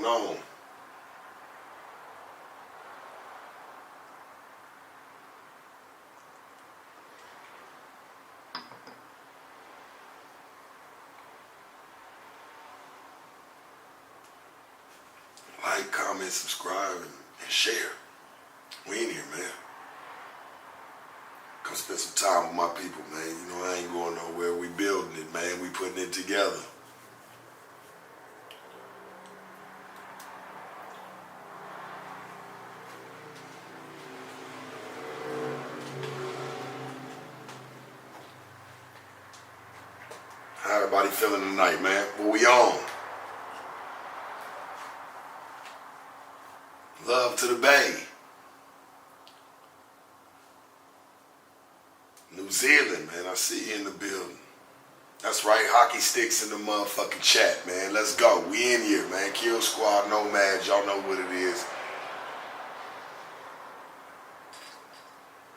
going on? Like, comment, subscribe, and share. We in here, man. Come spend some time with my people, man. You know, I ain't going nowhere. We building it, man. We putting it together. How everybody feeling tonight, man? What we on? Love to the Bay. New Zealand, man. I see you in the building. That's right. Hockey sticks in the motherfucking chat, man. Let's go. We in here, man. Kill Squad, Nomads. Y'all know what it is.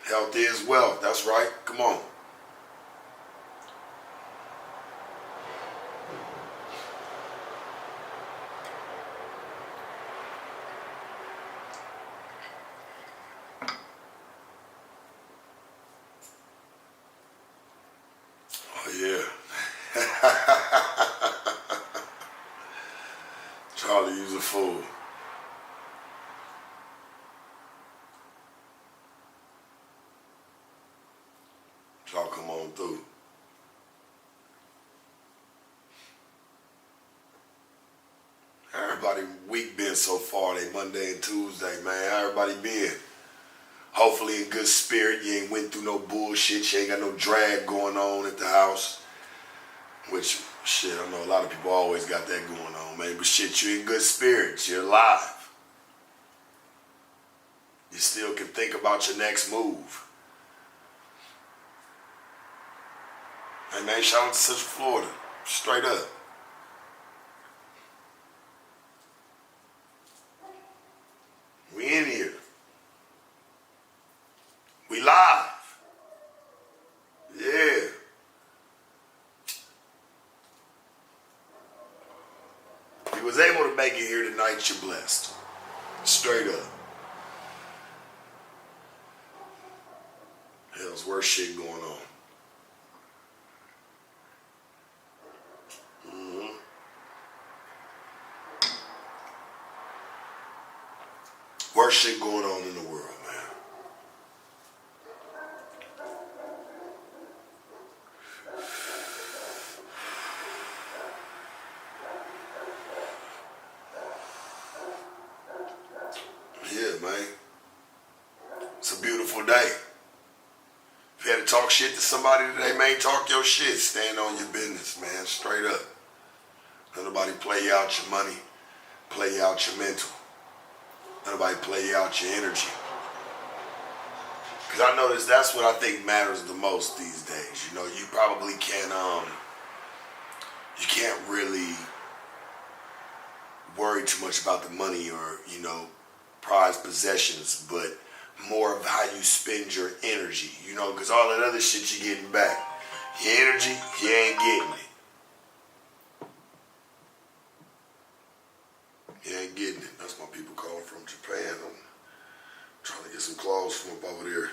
Health is wealth. That's right. Come on. Yeah. Charlie, you's a fool. Y'all come on through. Everybody week been so far. They Monday and Tuesday, man. How everybody been? Hopefully in good spirit. You ain't went through no bullshit. You ain't got no drag going on at the house. Which, shit, I know a lot of people always got that going on, man. But shit, you in good spirits. You're alive. You still can think about your next move. Hey, man, shout out to Central Florida. Straight up. We in here. We live. Yeah. If you was able to make it here tonight, you're blessed. Straight up. Hell's worse shit going on. Worst shit going on in the world, man. Yeah, man. It's a beautiful day. If you had to talk shit to somebody today, man, talk your shit. Stand on your business, man. Straight up. Let nobody play you out your money, play you out your mental. Let nobody play you out your energy. Because I notice that's what I think matters the most these days. You know, you probably you can't really worry too much about the money or, you know, prized possessions, but more of how you spend your energy, you know, because all that other shit you're getting back. Your energy, you ain't getting it. You ain't getting it. That's my people calling from Japan. I'm trying to get some clothes from up over there.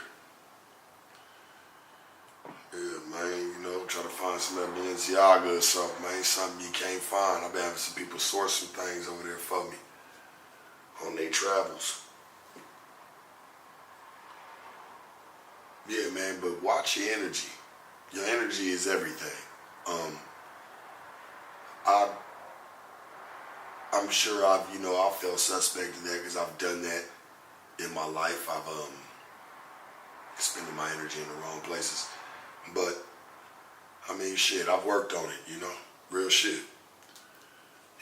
Yeah, man, you know, try to find some of that Balenciaga or something, man. Something you can't find. I've been having some people source some things over there for me on their travels. Yeah, man, but watch your energy. Your energy is everything. I'm sure I felt suspect of that because I've done that in my life. I've spending my energy in the wrong places. But, I mean, shit, I've worked on it, you know? Real shit.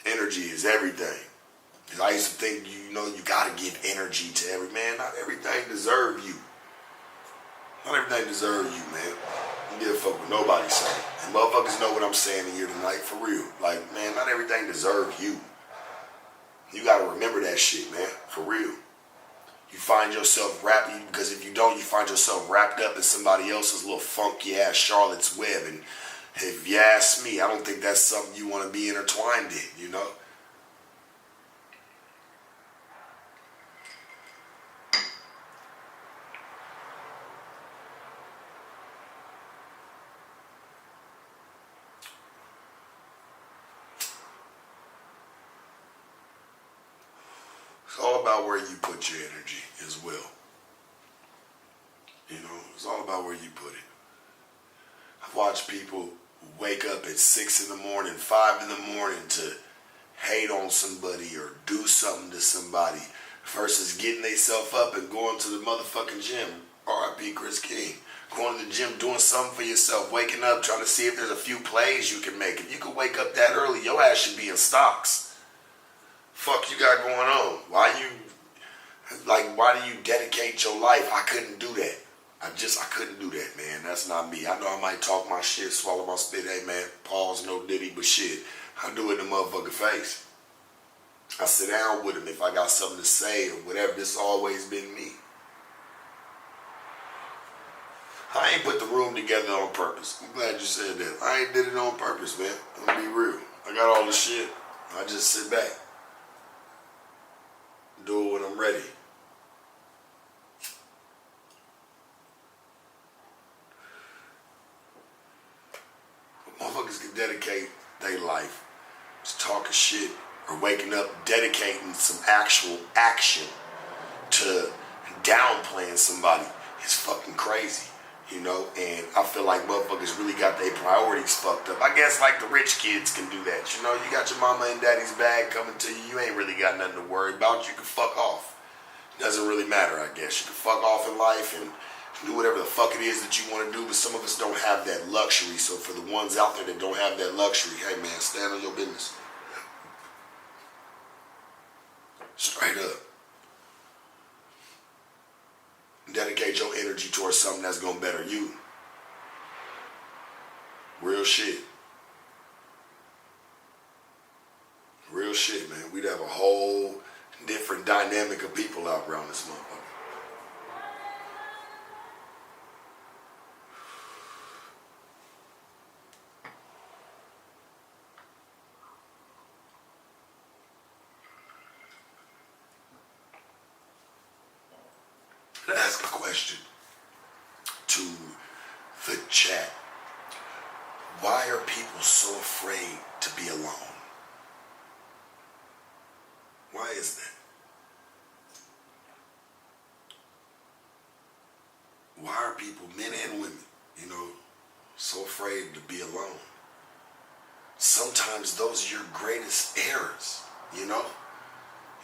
Energy is everything. Because I used to think, you know, you got to give energy to every man. Not everything deserve you. Not everything deserve you, man. I don't give a fuck what nobody say. And motherfuckers know what I'm saying in here tonight, for real. Like, man, not everything deserve you. You gotta remember that shit, man, for real. You find yourself wrapped, because if you don't, you find yourself wrapped up in somebody else's little funky ass Charlotte's Web. And if you ask me, I don't think that's something you want to be intertwined in, you know? all about where you put your energy as well. You know, it's all about where you put it. I've watched people wake up at 6 in the morning, 5 in the morning to hate on somebody or do something to somebody versus getting themselves up and going to the motherfucking gym. R.I.P. Chris King. Going to the gym, doing something for yourself, waking up, trying to see if there's a few plays you can make. If you could wake up that early, your ass should be in stocks. Fuck you got going on? Why do you dedicate your life? I couldn't do that. I couldn't do that, man. That's not me. I know I might talk my shit, swallow my spit. Hey, man, pause, no diddy, but shit, I do it in the motherfucking face. I sit down with him if I got something to say or whatever. This always been me. I ain't put the room together on purpose. I'm glad you said that. I ain't did it on purpose, man. I'm gonna be real. I got all the shit. I just sit back. Do it when I'm ready. But motherfuckers can dedicate their life to talking shit or waking up, dedicating some actual action to downplaying somebody. It's fucking crazy. You know, and I feel like motherfuckers really got their priorities fucked up. I guess like the rich kids can do that. You know, you got your mama and daddy's bag coming to you. You ain't really got nothing to worry about. You can fuck off. Doesn't really matter, I guess. You can fuck off in life and do whatever the fuck it is that you want to do. But some of us don't have that luxury. So for the ones out there that don't have that luxury, hey man, stand on your business. Straight up. Dedicate your energy towards something that's gonna better you. Real shit. Real shit, man. We'd have a whole different dynamic of people out around this motherfucker. Let's ask a question to the chat. Why are people so afraid to be alone? Why is that? Why are people, men and women, you know, so afraid to be alone? Sometimes those are your greatest errors, you know,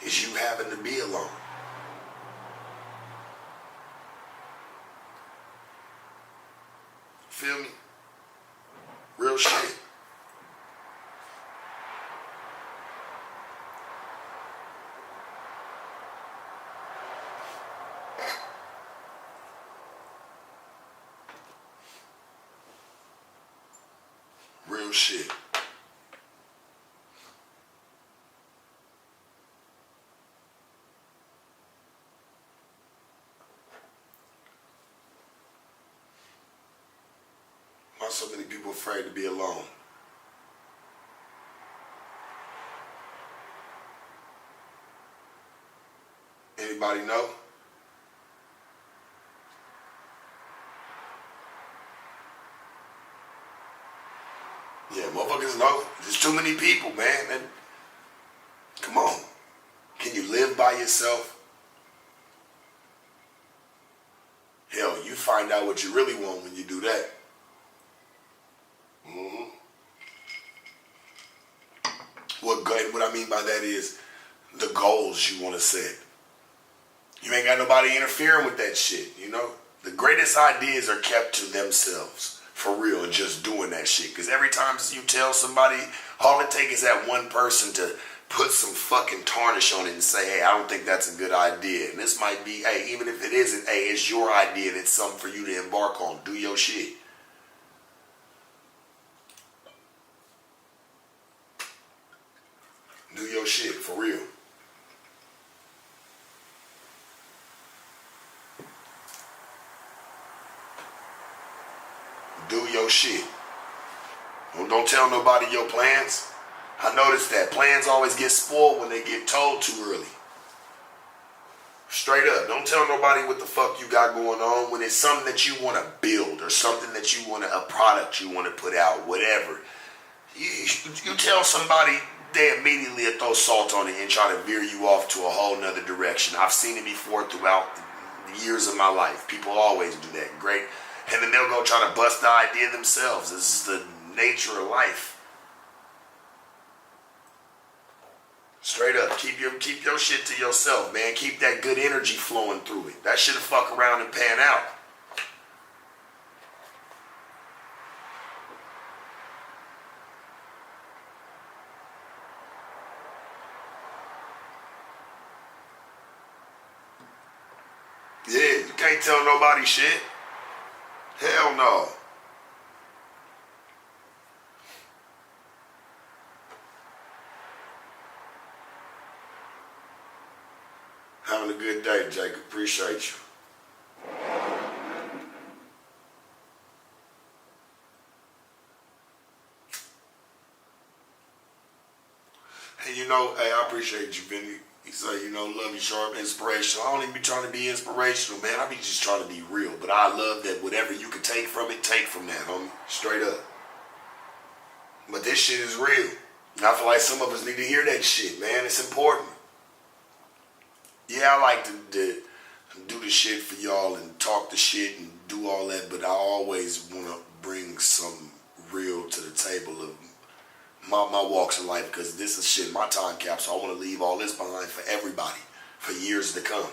is you having to be alone. Feel me? Real shit. Real shit. Why so many people afraid to be alone? Anybody know? Yeah, motherfuckers know. There's too many people, man. And come on. Can you live by yourself? Hell, you find out what you really want when you do that. What I mean by that is the goals you want to set. You ain't got nobody interfering with that shit, you know? The greatest ideas are kept to themselves, for real, and just doing that shit. Because every time you tell somebody, all it takes is that one person to put some fucking tarnish on it and say, hey, I don't think that's a good idea. And this might be, hey, even if it isn't, hey, it's your idea and it's something for you to embark on. Do your shit. Do your shit, for real. Do your shit. Don't tell nobody your plans. I noticed that plans always get spoiled when they get told too early. Straight up. Don't tell nobody what the fuck you got going on when it's something that you want to build or something that you want to, a product you want to put out, whatever. You tell somebody they immediately throw salt on it and try to veer you off to a whole nother direction. I've seen it before throughout the years of my life. People always do that. Great. And then they'll go try to bust the idea themselves. This is the nature of life. Straight up, keep your shit to yourself, man. Keep that good energy flowing through it. That shit'll fuck around and pan out. Yeah, you can't tell nobody shit. Hell no. Having a good day, Jacob. Appreciate you. Hey, hey, I appreciate you, Vinny. You say, love you, sharp, inspirational. I don't even be trying to be inspirational, man. I be just trying to be real. But I love that whatever you can take from it, take from that, homie. Straight up. But this shit is real. And I feel like some of us need to hear that shit, man. It's important. Yeah, I like to do the shit for y'all and talk the shit and do all that, but I always want to bring some real to the table of my walks of life, because this is shit, my time capsule. I want to leave all this behind for everybody for years to come.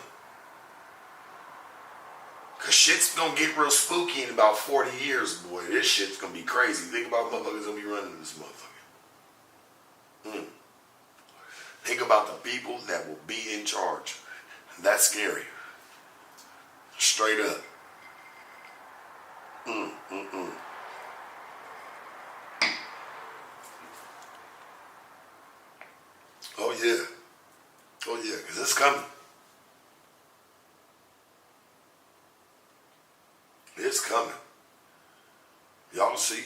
Because shit's going to get real spooky in about 40 years, boy. This shit's going to be crazy. Think about motherfuckers going to be running this motherfucker. Think about the people that will be in charge. That's scary. Straight up. Oh yeah, because it's coming. It's coming. Y'all see.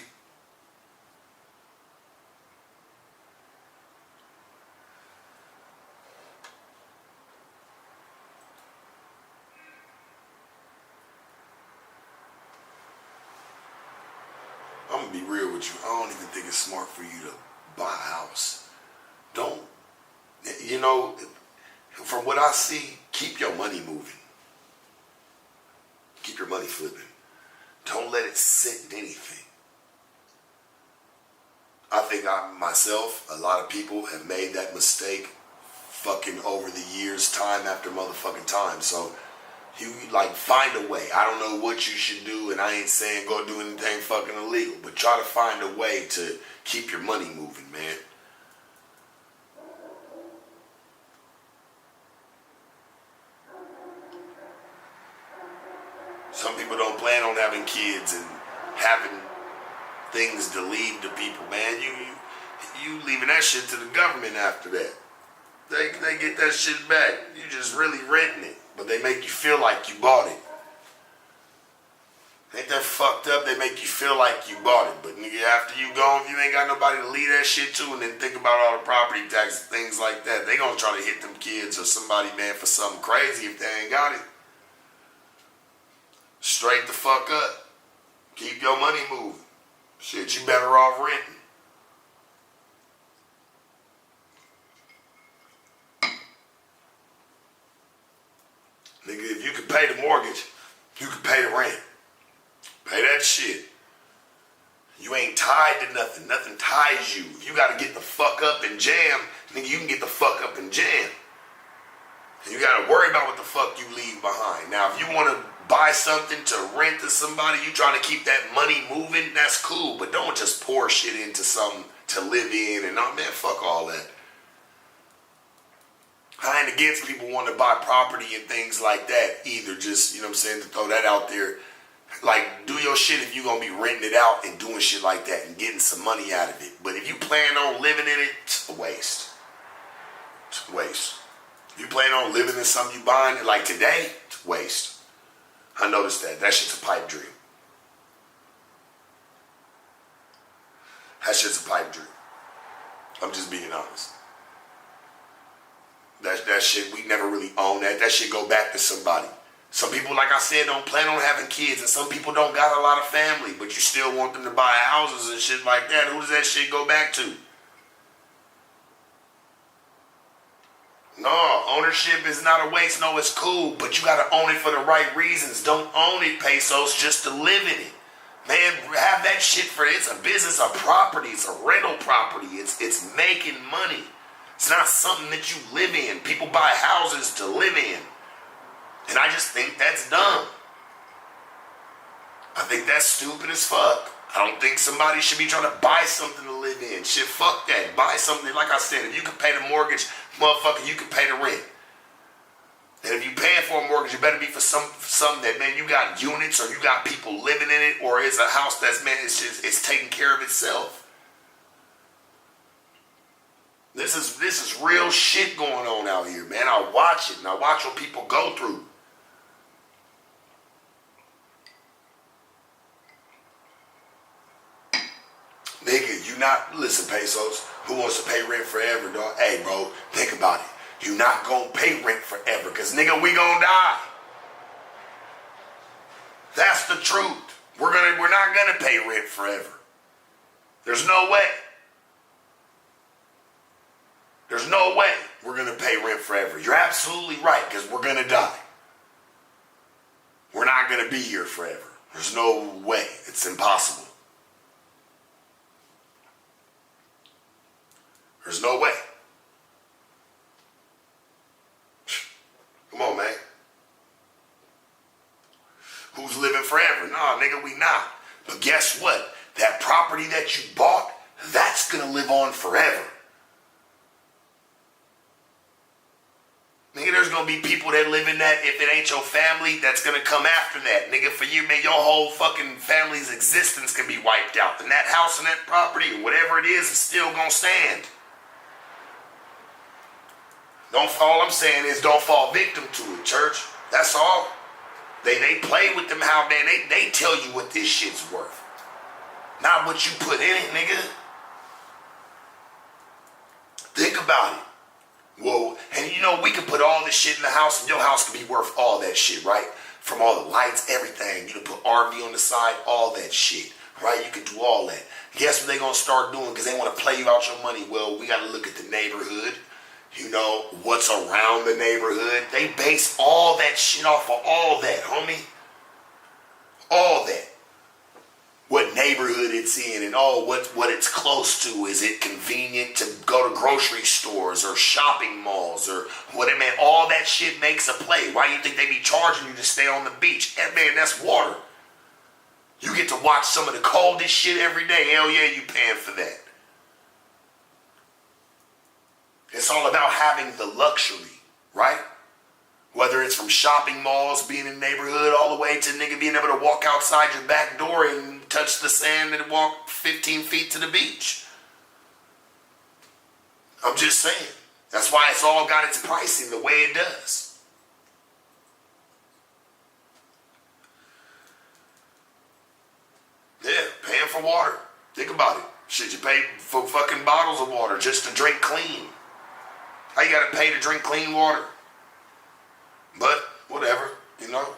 I'm going to be real with you. I don't even think it's smart for you to buy a house. Don't. From what I see, keep your money moving. Keep your money flipping. Don't let it sit in anything. I think myself, a lot of people have made that mistake fucking over the years, time after motherfucking time. So you find a way. I don't know what you should do, and I ain't saying go do anything fucking illegal, but try to find a way to keep your money moving, man. Some people don't plan on having kids and having things to leave to people, man. You leaving that shit to the government after that. They get that shit back. You just really renting it, but they make you feel like you bought it. Ain't that fucked up? They make you feel like you bought it, but nigga, after you gone, you ain't got nobody to leave that shit to, and then think about all the property taxes, things like that. They gonna try to hit them kids or somebody, man, for something crazy if they ain't got it. Straight the fuck up. Keep your money moving. Shit, you better off renting. Nigga, if you can pay the mortgage, you can pay the rent. Pay that shit. You ain't tied to nothing. Nothing ties you. If you gotta get the fuck up and jam, nigga, you can get the fuck up and jam. And you gotta worry about what the fuck you leave behind. Now, if you wanna buy something to rent to somebody, you trying to keep that money moving, that's cool. But don't just pour shit into something to live in and man, fuck all that. I ain't against people wanting to buy property and things like that either. Just, you know what I'm saying, to throw that out there. Like, do your shit if you gonna be renting it out and doing shit like that and getting some money out of it. But if you plan on living in it, it's a waste. It's a waste. If you plan on living in something you buying it like today, it's a waste. I noticed that. That shit's a pipe dream. That shit's a pipe dream. I'm just being honest. That shit, we never really own that. That shit go back to somebody. Some people, like I said, don't plan on having kids, and some people don't got a lot of family, but you still want them to buy houses and shit like that. Who does that shit go back to? No, ownership is not a waste. No, it's cool, but you got to own it for the right reasons. Don't own it, pesos, just to live in it. Man, have that shit for it. It's a business, a property. It's a rental property. It's making money. It's not something that you live in. People buy houses to live in. And I just think that's dumb. I think that's stupid as fuck. I don't think somebody should be trying to buy something to live in. Shit, fuck that. Buy something, like I said, if you can pay the mortgage, motherfucker, you can pay the rent. And if you paying for a mortgage, it better be for something that, man, you got units or you got people living in it, or it's a house that's, man, it's taking care of itself. This is real shit going on out here, man. I watch it and I watch what people go through. Nigga, you not, listen, pesos, who wants to pay rent forever, dog? Hey, bro, think about it. You not gonna pay rent forever, cause nigga, we gonna die. That's the truth. We're not gonna pay rent forever. There's no way. There's no way we're gonna pay rent forever. You're absolutely right, cause we're gonna die. We're not gonna be here forever. There's no way. It's impossible. There's no way. Come on, man. Who's living forever? Nah, nigga, we not. But guess what? That property that you bought, that's gonna live on forever. Nigga, there's gonna be people that live in that, if it ain't your family, that's gonna come after that. Nigga, for you, man, your whole fucking family's existence can be wiped out. And that house and that property, whatever it is still gonna stand. All I'm saying is don't fall victim to it, church. That's all. They play with them how, man, they tell you what this shit's worth. Not what you put in it, nigga. Think about it. Whoa, and you know, we can put all this shit in the house and your house can be worth all that shit, right? From all the lights, everything. You can put RV on the side, all that shit, right? You can do all that. Guess what they gonna start doing because they want to play you out your money? Well, we got to look at the neighborhood. You know, what's around the neighborhood. They base all that shit off of all that, homie. All that. What neighborhood it's in and what it's close to. Is it convenient to go to grocery stores or shopping malls or whatever, man? All that shit makes a play. Why do you think they be charging you to stay on the beach? And man, that's water. You get to watch some of the coldest shit every day. Hell yeah, you paying for that. It's all about having the luxury, right? Whether it's from shopping malls, being in the neighborhood, all the way to nigga being able to walk outside your back door and touch the sand and walk 15 feet to the beach. I'm just saying. That's why it's all got its pricing the way it does. Yeah, paying for water. Think about it. Shit, you pay for fucking bottles of water just to drink clean. How you gotta pay to drink clean water? But, whatever, you know.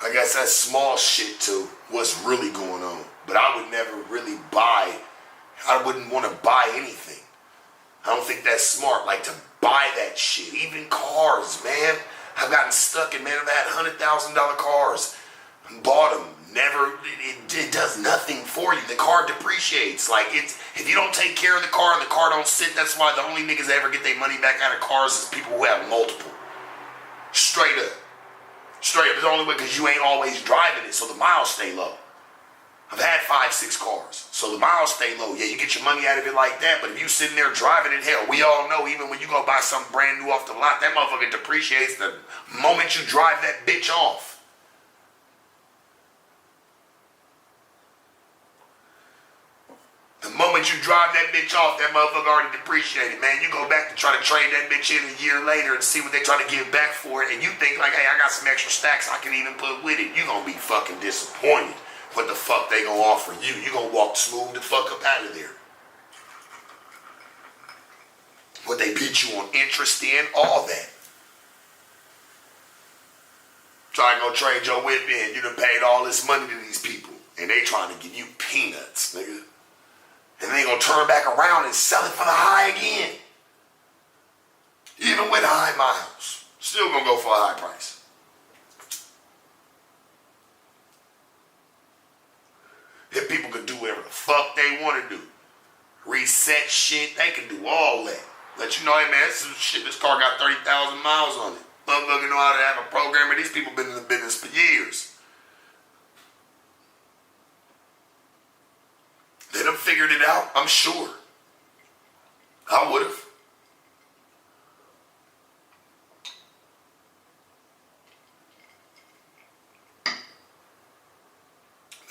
I guess that's small shit to what's really going on. But I would never really I wouldn't want to buy anything. I don't think that's smart, like to buy that shit. Even cars, man. I've gotten stuck in, man, I've had $100,000 cars. Bought them. Never, it does nothing for you. The car depreciates. Like, if you don't take care of the car and the car don't sit, that's why the only niggas that ever get their money back out of cars is people who have multiple. Straight up. Straight up. It's the only way because you ain't always driving it, so the miles stay low. I've had 5, 6 cars, so the miles stay low. Yeah, you get your money out of it like that, but if you sitting there driving it, hell, we all know even when you go buy something brand new off the lot, that motherfucker depreciates the moment you drive that bitch off. The moment you drive that bitch off, that motherfucker already depreciated, man. You go back to try to trade that bitch in a year later and see what they try to give back for it, and you think like, hey, I got some extra stacks I can even put with it. You gonna be fucking disappointed what the fuck they gonna offer you. You gonna walk smooth the fuck up out of there. What they beat you on interest in, all that. Try to go trade your whip in. You done paid all this money to these people, and they trying to give you peanuts, nigga. And they gonna turn back around and sell it for the high again. Even with high miles, still gonna go for a high price. If people can do whatever the fuck they want to do, reset shit, they can do all that. Let you know, hey man, this car got 30,000 miles on it. Motherfucker know how to have a programmer. These people been in the business for years. They done figured it out, I'm sure. I would have.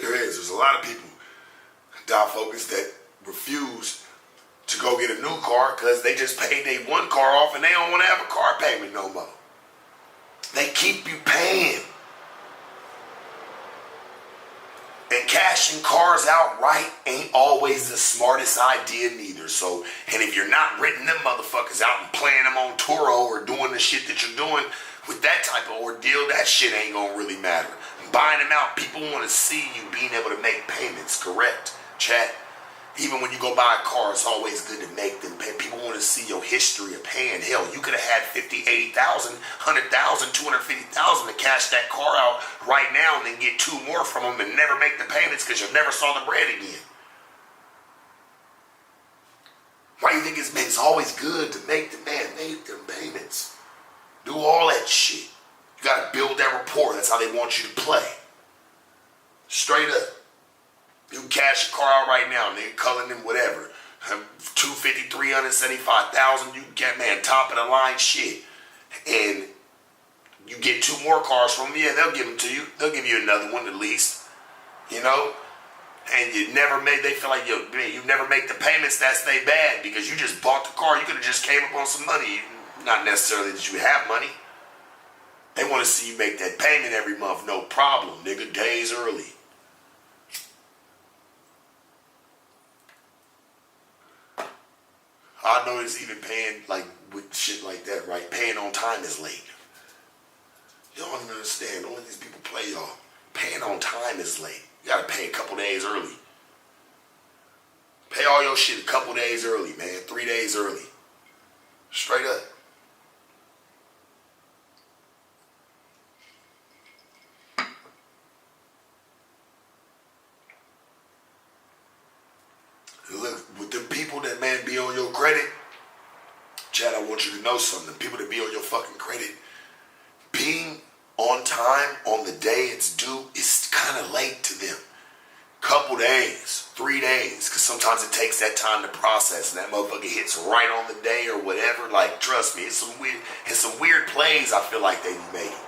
There's a lot of people, dial focus, that refuse to go get a new car because they just paid their one car off and they don't want to have a car payment no more. They keep you paying. And cashing cars outright ain't always the smartest idea neither. So, and if you're not renting them motherfuckers out and playing them on Turo or doing the shit that you're doing with that type of ordeal, that shit ain't gonna really matter. Buying them out, people want to see you being able to make payments, correct, chat? Even when you go buy a car, it's always good to make them pay. People want to see your history of paying. Hell, you could have had 50, 80,000, 100,000, 250,000 to cash that car out right now and then get two more from them and never make the payments because you never saw the bread again. Why do you think it's always good to make them payments? Do all that shit. You got to build that rapport. That's how they want you to play. Straight up. You can cash a car out right now, nigga, culling them, whatever. 250, 375,000, you get, man, top of the line shit. And you get two more cars from them, yeah, they'll give them to you. They'll give you another one at least, you know? And they feel like, yo, man, you never make the payments, that's they bad, because you just bought the car. You could have just came up on some money. Not necessarily that you have money. They want to see you make that payment every month, no problem, nigga, days early. I notice even paying, like, with shit like that, right? Paying on time is late. Y'all don't understand. Don't let these people play y'all. Paying on time is late. You gotta pay a couple days early. Pay all your shit a couple days early, man. 3 days early. Straight up. Look, with the people that, man, be on your credit, Chad, I want you to know something. The people that be on your fucking credit, being on time on the day it's due is kind of late to them. Couple days, 3 days, because sometimes it takes that time to process, and that motherfucker hits right on the day or whatever. Like, trust me, it's some weird plays I feel like they be making.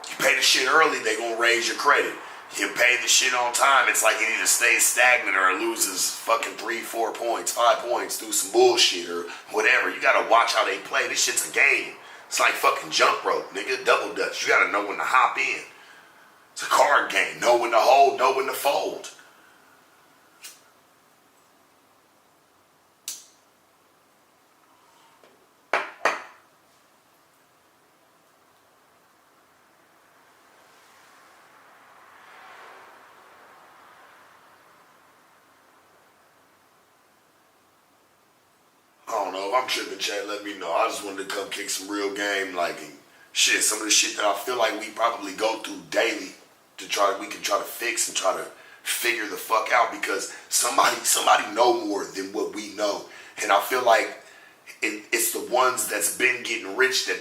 You pay the shit early, they gonna raise your credit. You pay the shit on time, it's like it either stays stagnant or it loses fucking 3, 4 points, 5 points through some bullshit or whatever. You gotta watch how they play. This shit's a game. It's like fucking jump rope, nigga, double dutch. You gotta know when to hop in. It's a card game. Know when to hold, know when to fold. I don't know. If I'm tripping, Chad, let me know. I just wanted to come kick some real game, like, shit, some of the shit that I feel like we probably go through daily we can try to fix and try to figure the fuck out, because somebody know more than what we know. And I feel like it's the ones that's been getting rich that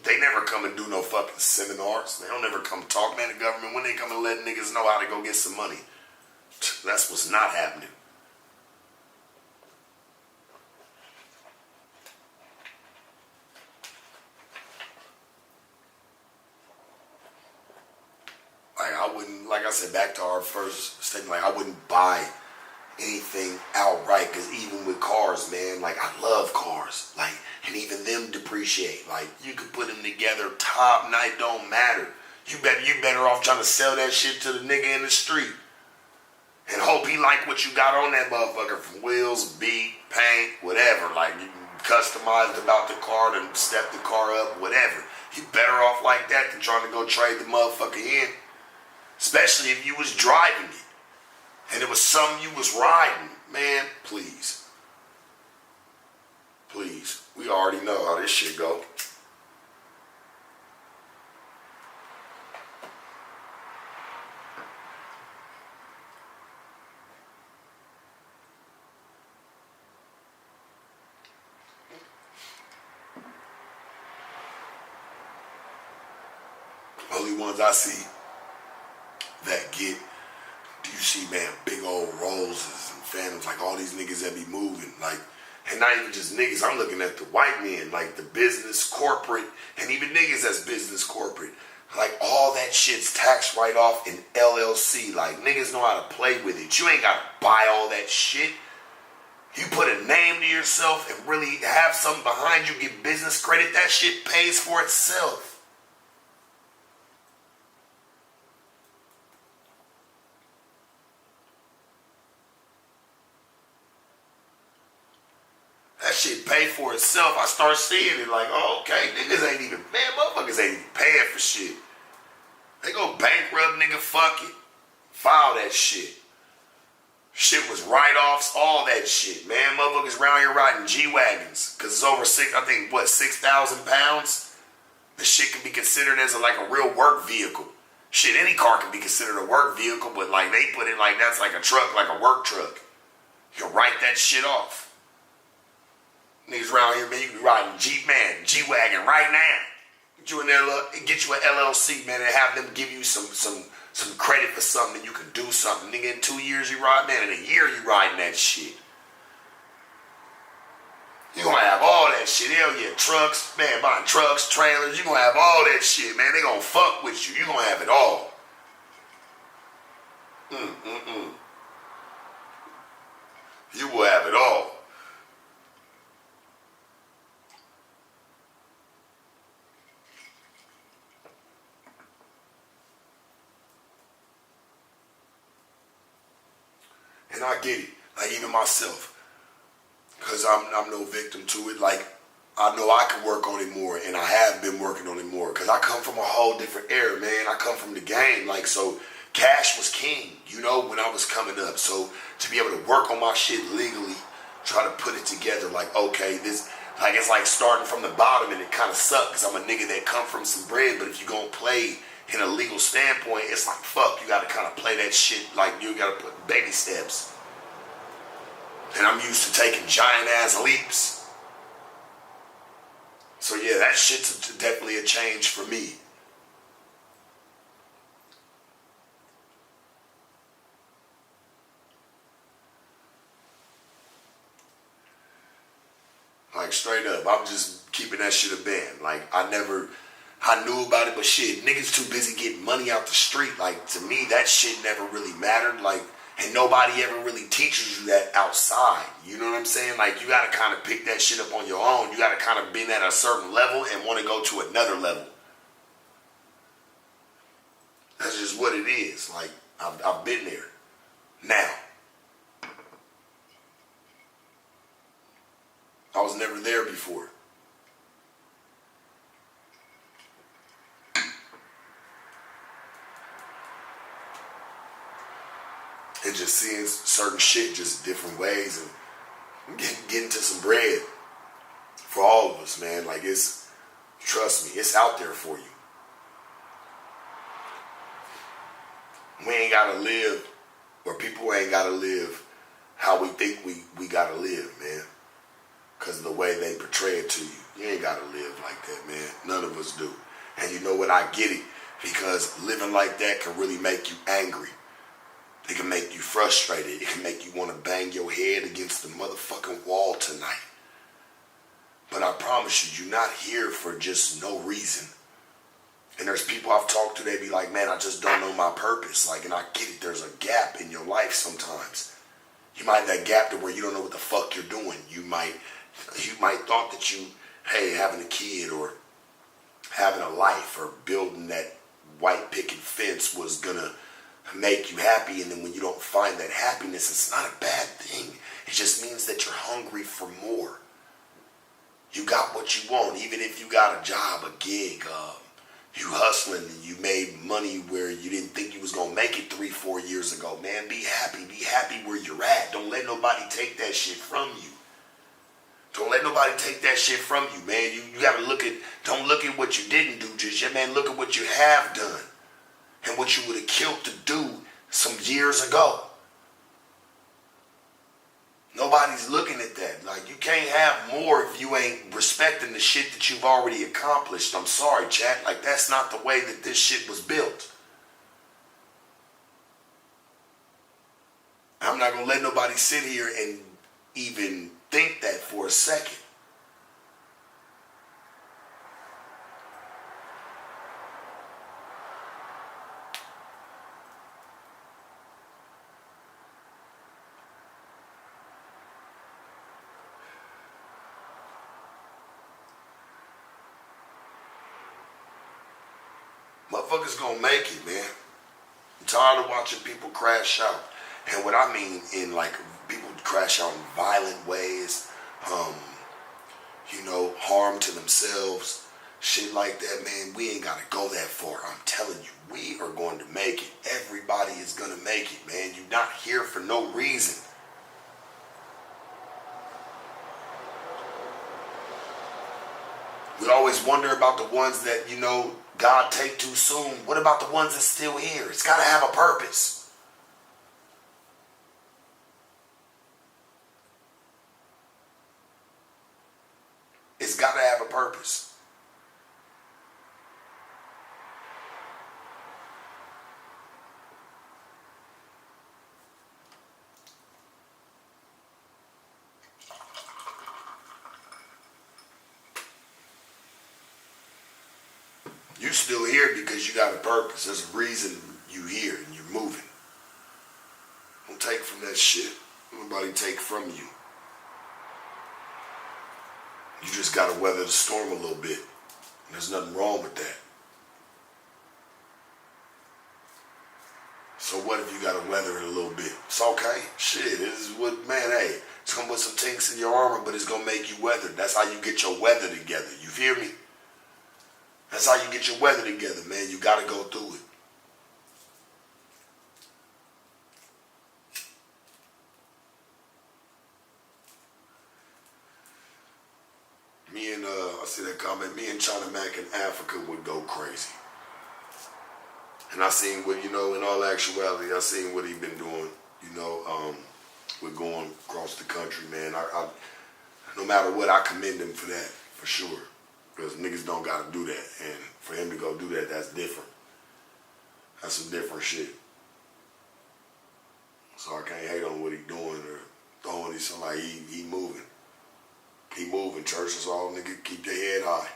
they never come and do no fucking seminars. They don't ever come talk, man. The government, when they come and let niggas know how to go get some money, that's what's not happening. Like I said, back to our first statement, like, I wouldn't buy anything outright, because even with cars, man, like, I love cars, like, and even them depreciate. Like, you could put them together top night, don't matter. You better off trying to sell that shit to the nigga in the street and hope he like what you got on that motherfucker, from wheels, beat, paint, whatever. Like, you customized about the car, to step the car up, whatever. You better off like that than trying to go trade the motherfucker in. Especially if you was driving it and it was something you was riding. Man, please. this shit go. Only ones I see that get, do you see, man, big old Rolls and Phantoms, like all these niggas that be moving, like, and not even just niggas, I'm looking at the white men, like the business, corporate, and even niggas that's business, corporate. Like all that shit's tax write-off in LLC. Like niggas know how to play with it. You ain't gotta buy all that shit. You put a name to yourself and really have something behind you, get business credit, that shit pays for itself. That shit pay for itself. I start seeing it like, oh, okay, niggas ain't even, man, motherfuckers ain't even paying for shit. They go bankrupt, nigga, fuck it. File that shit. Shit was write-offs, all that shit, man. Motherfuckers around here riding G-Wagons, because it's over 6,000 pounds? This shit can be considered as like a real work vehicle. Shit, any car can be considered a work vehicle, but like they put it like that's like a truck, like a work truck. You can write that shit off. Niggas around here, man, you can be riding G-Wagon right now. Get you in there, get you an LLC, man, and have them give you some credit for something, and you can do something. Nigga, in 2 years you ride, man, in a year you riding that shit. You gonna have all that shit. Hell yeah, trucks, man, buying trucks, trailers, you gonna have all that shit, man. They gonna fuck with you. You gonna have it all. You will have it all. And I get it, like even myself, because I'm no victim to it. Like, I know I can work on it more, and I have been working on it more, because I come from a whole different era, man. I come from the game, like, so cash was king, you know, when I was coming up. So to be able to work on my shit legally, try to put it together, like, okay, this, like, it's like starting from the bottom, and it kind of sucks, because I'm a nigga that come from some bread, but if you gonna play in a legal standpoint, it's like, fuck, you gotta kind of play that shit, like, you gotta put baby steps. And I'm used to taking giant ass leaps. So yeah, that shit's definitely a change for me. Like straight up, I'm just keeping that shit a band. Like I knew about it, but shit, niggas too busy getting money out the street. Like to me, that shit never really mattered. Like, and nobody ever really teaches you that outside. You know what I'm saying? Like you gotta kind of pick that shit up on your own. You gotta kind of be at a certain level and want to go to another level. That's just what it is. Like I've been there. Now, I was never there before. And just seeing certain shit just different ways and getting to some bread for all of us, man. Like it's, trust me, it's out there for you. We ain't gotta live, or people ain't gotta live how we think we gotta live, man. Because of the way they portray it to you. You ain't gotta live like that, man. None of us do. And you know what? I get it. Because living like that can really make you angry. It can make you frustrated. It can make you want to bang your head against the motherfucking wall tonight. But I promise you, you're not here for just no reason. And there's people I've talked to, they be like, man, I just don't know my purpose. Like, and I get it, there's a gap in your life sometimes. You might have that gap to where you don't know what the fuck you're doing. You might thought that you, hey, having a kid or having a life or building that white picket fence was gonna make you happy, and then when you don't find that happiness, it's not a bad thing. It just means that you're hungry for more. You got what you want, even if you got a job, a gig, you hustling and you made money where you didn't think you was gonna make it 3-4 years ago. Man, be happy where you're at. Don't let nobody take that shit from you. Don't let nobody take that shit from you, man. You gotta don't look at what you didn't do, just, man, look at what you have done. And what you would have killed to do some years ago. Nobody's looking at that. Like, you can't have more if you ain't respecting the shit that you've already accomplished. I'm sorry, chat. Like, that's not the way that this shit was built. I'm not gonna let nobody sit here and even think that for a second. Motherfuckers gonna make it, man. I'm tired of watching people crash out. And what I mean in, like, people crash out in violent ways, harm to themselves, shit like that, man. We ain't gotta go that far. I'm telling you, we are going to make it. Everybody is gonna make it, man. You're not here for no reason. We always wonder about the ones that, God take too soon. What about the ones that's still here? It's got to have a purpose. It's got to have a purpose. You still here because you got a purpose. There's a reason you here and you're moving. Don't take from that shit. Nobody take from you. You just got to weather the storm a little bit. And there's nothing wrong with that. So what if you got to weather it a little bit? It's okay. Shit, this is what, man, hey, it's going to put some tinks in your armor, but it's going to make you weather. That's how you get your weather together. You hear me? That's how you get your weather together, man. You got to go through it. I see that comment, me and China Mac in Africa would go crazy. And I seen what, in all actuality, I seen what he been doing, with going across the country, man. I no matter what, I commend him for that, for sure. Because niggas don't got to do that. And for him to go do that, that's different. That's some different shit. So I can't hate on what he doing or throwing it. Somebody, he moving. Keep moving, church. That's all, nigga. Keep your head high.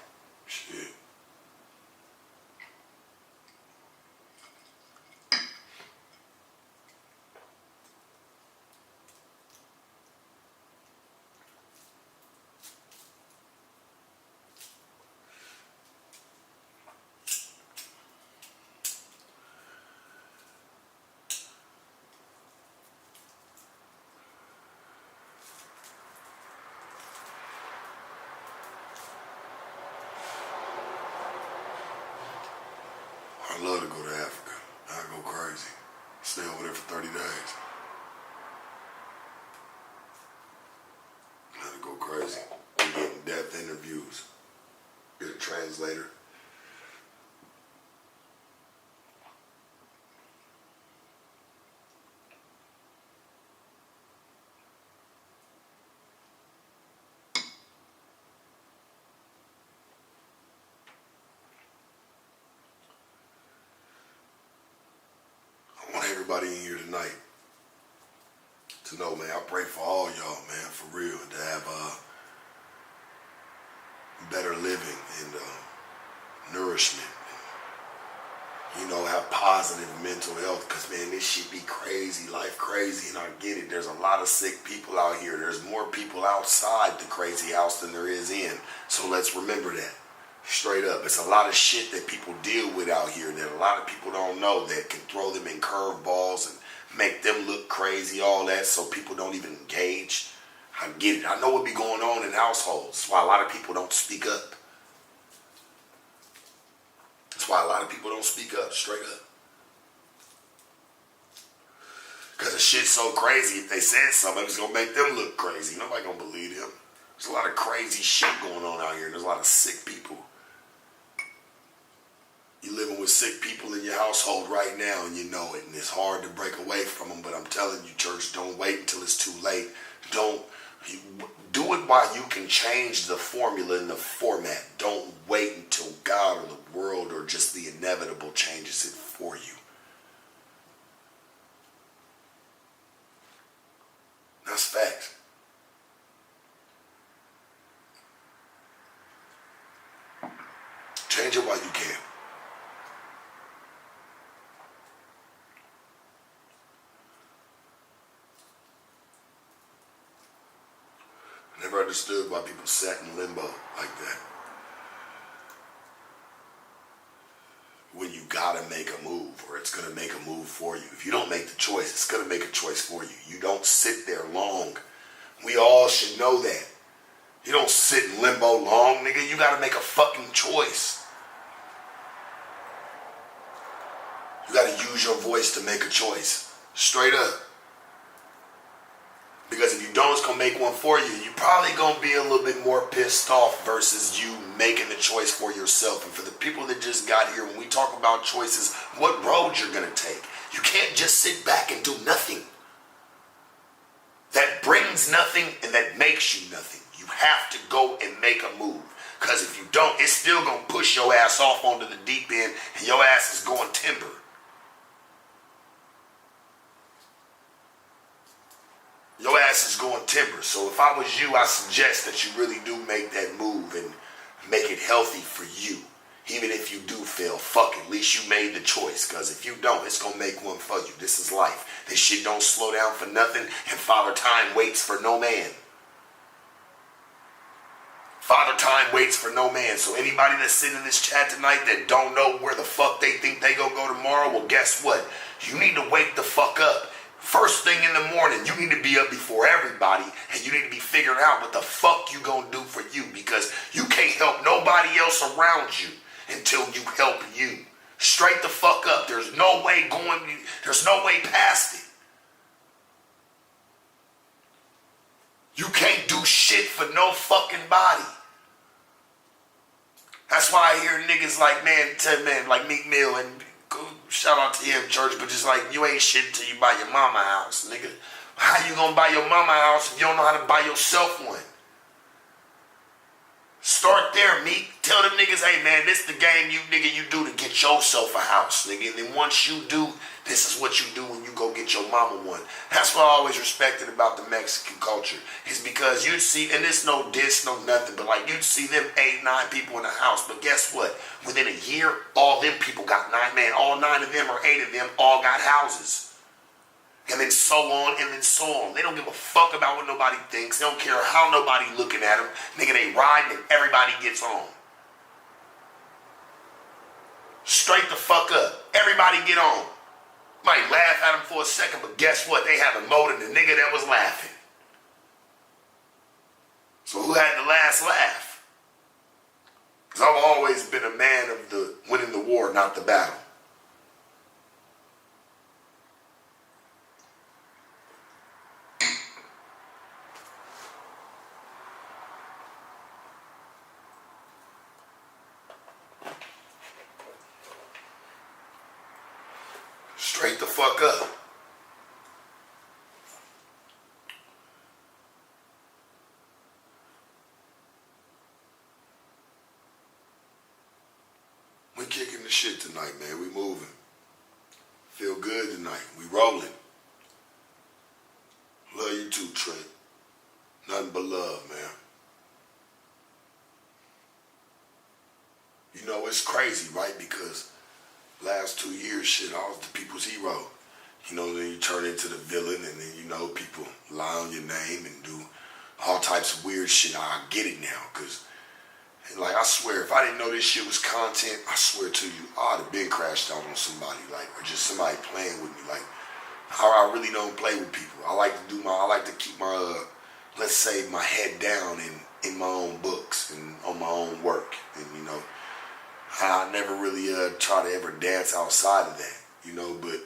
Shit. I love to go to Africa. I go crazy. Stay over there for 30 days. I go crazy. Be getting depth interviews. Get a translator. Everybody in here tonight to know, man, I pray for all y'all, man, for real, to have better living and nourishment, have positive mental health, because, man, this shit be crazy, life crazy, and I get it. There's a lot of sick people out here. There's more people outside the crazy house than there is in, so let's remember that. Straight up. It's a lot of shit that people deal with out here that a lot of people don't know that can throw them in curveballs and make them look crazy, all that, so people don't even engage. I get it. I know what be going on in households. That's why a lot of people don't speak up. That's why a lot of people don't speak up, straight up. Because the shit's so crazy, if they said something, it's going to make them look crazy. Nobody going to believe them. There's a lot of crazy shit going on out here. There's a lot of sick people. You're living with sick people in your household right now and you know it, and it's hard to break away from them, but I'm telling you, church, don't wait until it's too late. Don't do it while you can change the formula and the format. Don't wait until God or the world or just the inevitable changes it for you. That's facts. Change it while you can. I never understood why people sat in limbo like that. When you gotta make a move, or it's gonna make a move for you. If you don't make the choice, it's gonna make a choice for you. You don't sit there long. We all should know that. You don't sit in limbo long, nigga. You gotta make a fucking choice. You gotta use your voice to make a choice. Straight up. Because if you don't, it's gonna make one for you. You're probably gonna be a little bit more pissed off versus you making the choice for yourself. And for the people that just got here, when we talk about choices, what road you're gonna take. You can't just sit back and do nothing. That brings nothing and that makes you nothing. You have to go and make a move. Because if you don't, it's still gonna push your ass off onto the deep end and your ass is going timber. Your ass is going timber. So if I was you, I suggest that you really do make that move and make it healthy for you. Even if you do fail, fuck it. At least you made the choice. Because if you don't, it's going to make one for you. This is life. This shit don't slow down for nothing. And Father Time waits for no man. Father Time waits for no man. So anybody that's sitting in this chat tonight that don't know where the fuck they think they gonna go tomorrow, well, guess what? You need to wake the fuck up. First thing in the morning, you need to be up before everybody, and you need to be figuring out what the fuck you gonna do for you, because you can't help nobody else around you until you help you. Straight the fuck up. There's no way past it. You can't do shit for no fucking body. That's why I hear niggas like, like Meek Mill, and shout out to him, church, but just like, you ain't shit until you buy your mama house, nigga. How you gonna buy your mama house if you don't know how to buy yourself one? Start there, Meek. Tell them niggas, hey man, this the game you do to get yourself a house, nigga. And then once you do, this is what you do when you go get your mama one. That's what I always respected about the Mexican culture. Is because you'd see, and it's no diss, no nothing, but like you'd see them 8, 9 people in the house. But guess what? Within a year, all them people got 9, man, all 9 of them or 8 of them all got houses. And then so on, and then so on. They don't give a fuck about what nobody thinks. They don't care how nobody looking at them. Nigga, they ride and everybody gets on. Straight the fuck up. Everybody get on. Might laugh at them for a second, but guess what? They have a more than the nigga that was laughing. So who had the last laugh? Because I've always been a man of the winning the war, not the battle. Straight the fuck up. We kicking the shit tonight, man. We moving. Feel good tonight. We rolling. Love you too, Trent. Nothing but love, man. You know, it's crazy, right? Because last 2 years, shit, I was the people's hero. You know, then you turn into the villain, and then, you know, people lie on your name and do all types of weird shit. I get it now, because, like, I swear, if I didn't know this shit was content, I swear to you, I'd have been crashed out on somebody, like, or just somebody playing with me. Like, I really don't play with people. I like to keep my, let's say, my head down in my own books and on my own work, and, you know, I never really try to ever dance outside of that, you know, but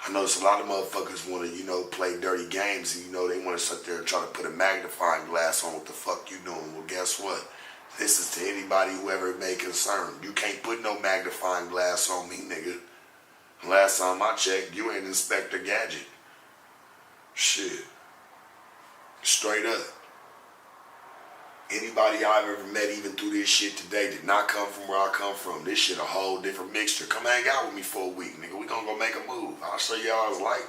I notice a lot of motherfuckers want to, play dirty games and, they want to sit there and try to put a magnifying glass on what the fuck you doing. Well, guess what? This is to anybody whoever it may concern. You can't put no magnifying glass on me, nigga. Last time I checked, you ain't Inspector Gadget. Shit. Straight up. Anybody I've ever met, even through this shit today, did not come from where I come from. This shit a whole different mixture. Come hang out with me for a week, nigga. We gonna go make a move. I'll show y'all what it's like.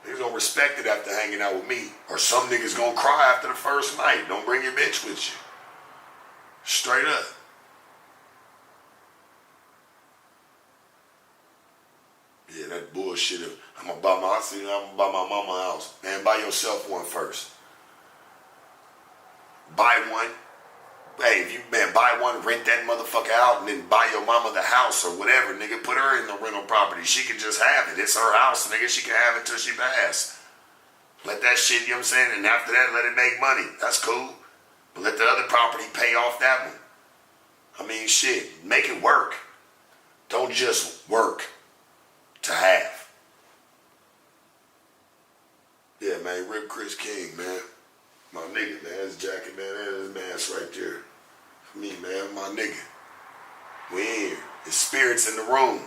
Niggas gonna respect it after hanging out with me. Or some niggas gonna cry after the first night. Don't bring your bitch with you. Straight up. Yeah, that bullshit of, I'm gonna buy my mama a house. Man, buy yourself one first. Buy one. Hey, if you, buy one, rent that motherfucker out, and then buy your mama the house or whatever, nigga. Put her in the rental property. She can just have it. It's her house, nigga. She can have it till she pass. Let that shit, you know what I'm saying? And after that, let it make money. That's cool. But let the other property pay off that one. I mean, shit. Make it work. Don't just work to have. Yeah, man. Rip Chris King, man. My nigga, man. His jacket, man. His mask right there. For me, man. My nigga. We in here. His spirits in the room.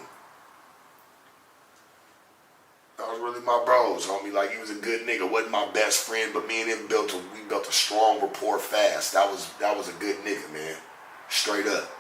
That was really my bros, homie. Like, he was a good nigga. Wasn't my best friend, but me and him built a strong rapport fast. That was a good nigga, man. Straight up.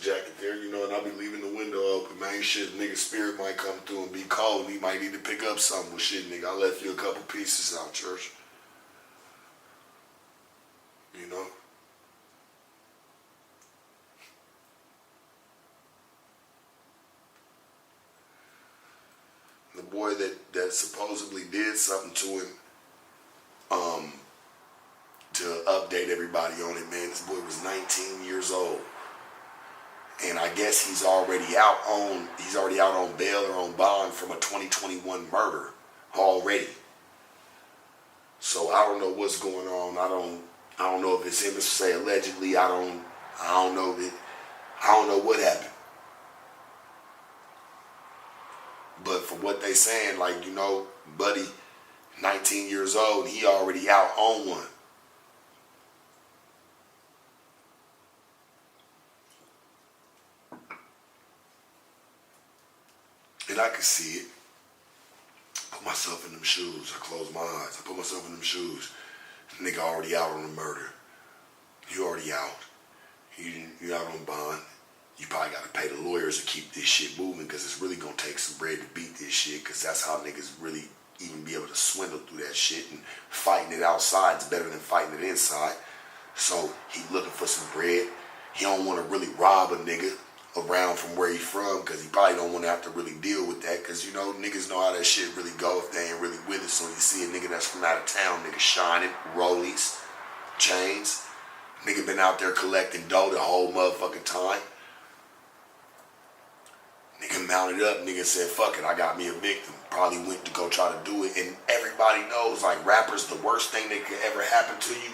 Jacket there, and I'll be leaving the window open, man. Shit, nigga, spirit might come through and be cold, and he might need to pick up something. Well, shit, nigga, I left you a couple pieces out, church. The boy that supposedly did something to him, to update everybody on it, man, this boy was 19 years old. And I guess he's already out on bail or on bond from a 2021 murder already. So I don't know what's going on. I don't know if it's him to say allegedly. I don't know what happened. But from what they saying, like, buddy, 19 years old, he already out on one. And I could see it. Put myself in them shoes. I close my eyes. I put myself in them shoes. Nigga already out on the murder. You already out. You out on bond. You probably got to pay the lawyers to keep this shit moving, because it's really going to take some bread to beat this shit, because that's how niggas really even be able to swindle through that shit, and fighting it outside is better than fighting it inside. So he looking for some bread. He don't want to really rob a nigga around from where he from, because he probably don't want to have to really deal with that, because niggas know how that shit really go if they ain't really with it. So you see a nigga that's from out of town, nigga shining, rollies, chains, nigga been out there collecting dough the whole motherfucking time. Nigga mounted up, nigga said, fuck it, I got me a victim. Probably went to go try to do it. And everybody knows, like, rappers, the worst thing that could ever happen to you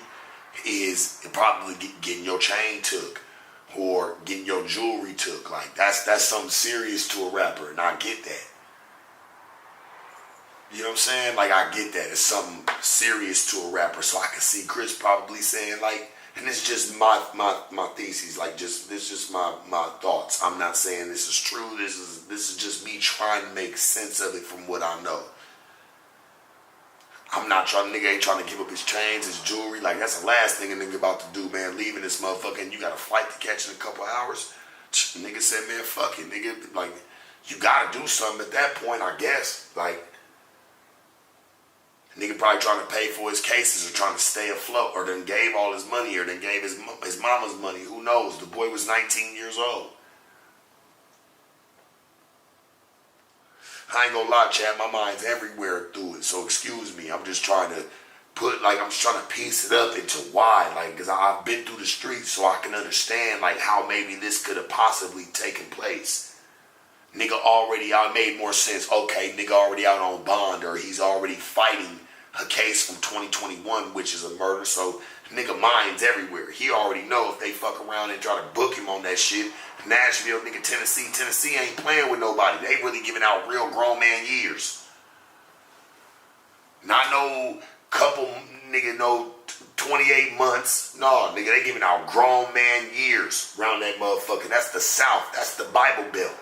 is probably getting your chain took or getting your jewelry took. Like, that's something serious to a rapper, and I get that. You know what I'm saying? Like, I get that. It's something serious to a rapper. So I can see Chris probably saying, like, and it's just my thesis, like, this is just my thoughts. I'm not saying this is true. This is just me trying to make sense of it from what I know. Nigga ain't trying to give up his chains, his jewelry. Like, that's the last thing a nigga about to do, man. Leaving this motherfucker and you got a flight to catch in a couple hours. Nigga said, man, fuck it, nigga. Like, you gotta do something at that point, I guess. Like, nigga probably trying to pay for his cases or trying to stay afloat, or then gave all his money, or then gave his mama's money. Who knows? The boy was 19 years old. I ain't gonna lie, chat. My mind's everywhere through it. So excuse me. I'm just trying to piece it up into why. Like, because I've been through the streets, so I can understand, like, how maybe this could have possibly taken place. Nigga already out, made more sense. Okay, nigga already out on bond, or he's already fighting a case from 2021, which is a murder. So nigga mind's everywhere. He already know if they fuck around and try to book him on that shit. Nashville, nigga, Tennessee ain't playing with nobody. They really giving out real grown man years. Not no couple, nigga, no 28 months. No, nigga, they giving out grown man years around that motherfucker. That's the South. That's the Bible Belt.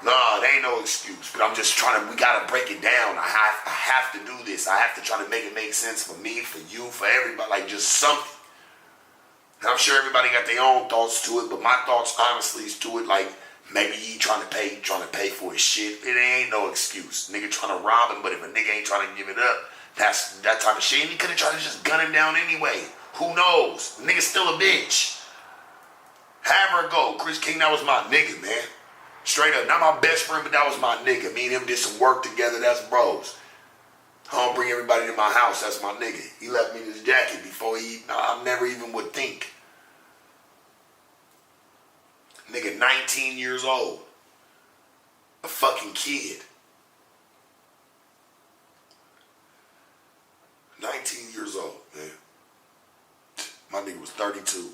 Nah, there ain't no excuse. But I'm just trying to, we gotta break it down. I have to do this. I have to try to make it make sense for me, for you, for everybody. Like just something. And I'm sure everybody got their own thoughts to it, but my thoughts honestly is to it like maybe he trying to pay for his shit. It ain't no excuse. Nigga trying to rob him, but if a nigga ain't trying to give it up, that's that type of shit. And he could have tried to just gun him down anyway. Who knows? The nigga's still a bitch. Have her go. Chris King, that was my nigga, man. Straight up. Not my best friend, but that was my nigga. Me and him did some work together. That's bros. I don't bring everybody to my house. That's my nigga. He left me this jacket before I never even would think. Nigga 19 years old. A fucking kid. 19 years old, man. My nigga was 32.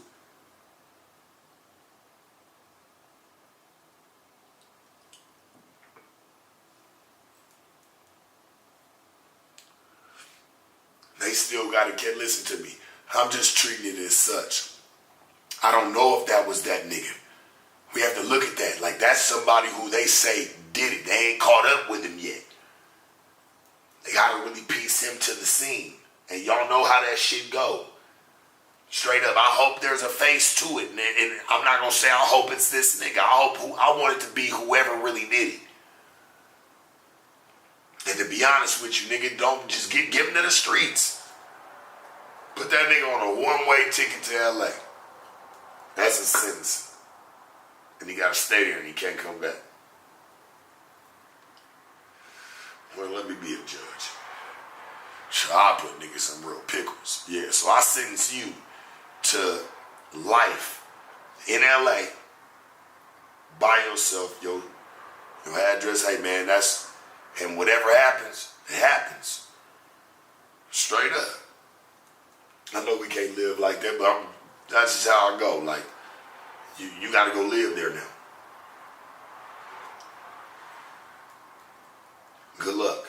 They still gotta listen to me. I'm just treating it as such. I don't know if that was that nigga. We have to look at that. Like that's somebody who they say did it. They ain't caught up with him yet. They gotta really piece him to the scene. And y'all know how that shit go. Straight up, I hope there's a face to it. And I'm not gonna say I hope it's this nigga. I want it to be whoever really did it. And to be honest with you, nigga, don't just give him to the streets. Put that nigga on a one-way ticket to LA. That's his sentence. And he gotta stay there and he can't come back. Well, let me be a judge. Sure, I'll put niggas in real pickles. Yeah, so I sentence you to life in LA by yourself, your address. Hey man, and whatever happens, it happens. Straight up. I know we can't live like that, but that's just how I go. Like, you gotta go live there now. Good luck.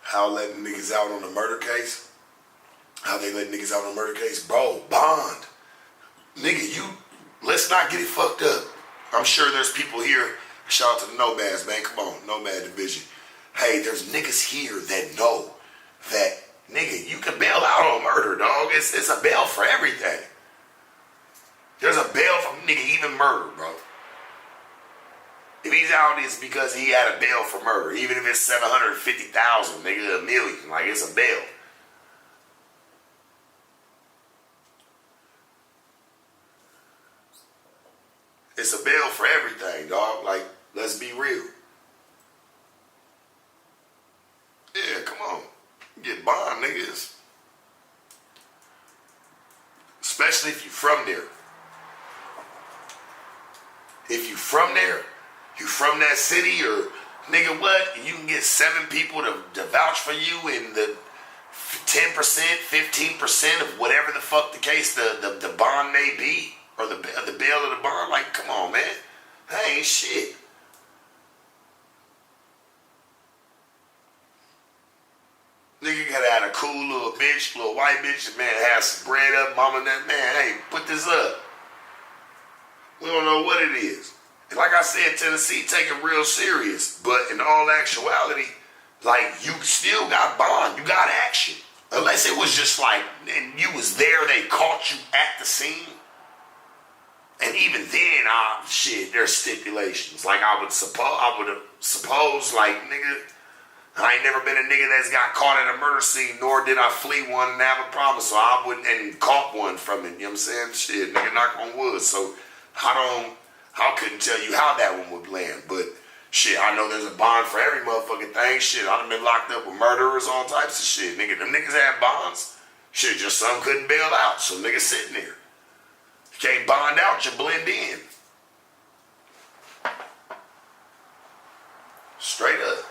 How letting niggas out on a murder case? How they let niggas out on a murder case? Bro, bond. Nigga, let's not get it fucked up. I'm sure there's people here. Shout out to the Nomads, man. Come on, Nomad Division. Hey, there's niggas here that know that, nigga, you can bail out on murder, dog. It's a bail for everything. There's a bail for, nigga, even murder, bro. If he's out, it's because he had a bail for murder. Even if it's 750,000, nigga, $1 million. Like, it's a bail. It's a bail for everything, dog. Like, let's be real. Yeah, come on. Get bond, niggas. Especially if you from there. If you from there, you from that city, or nigga what? You can get 7 people to vouch for you in the 10%, 15% of whatever the fuck the case the bond may be, or the bail of the bond. Like, come on, man. That ain't shit. Nigga gotta have a cool little bitch, little white bitch, man, have some bread up, mama, that man, hey, put this up. We don't know what it is. And like I said, Tennessee take it real serious. But in all actuality, like, you still got bond. You got action. Unless it was just like, and you was there, they caught you at the scene. And even then, shit, there's stipulations. Like, I would suppose, like, nigga, I ain't never been a nigga that's got caught at a murder scene, nor did I flee one and have a problem. So I wouldn't, and caught one from it, you know what I'm saying? Shit, nigga, knock on wood. So I couldn't tell you how that one would land. But Shit, I know there's a bond for every motherfucking thing. Shit, I done been locked up with murderers, all types of shit. Nigga, them niggas had bonds. Shit, just some couldn't bail out, so niggas sitting there. You can't bond out, you blend in. Straight up.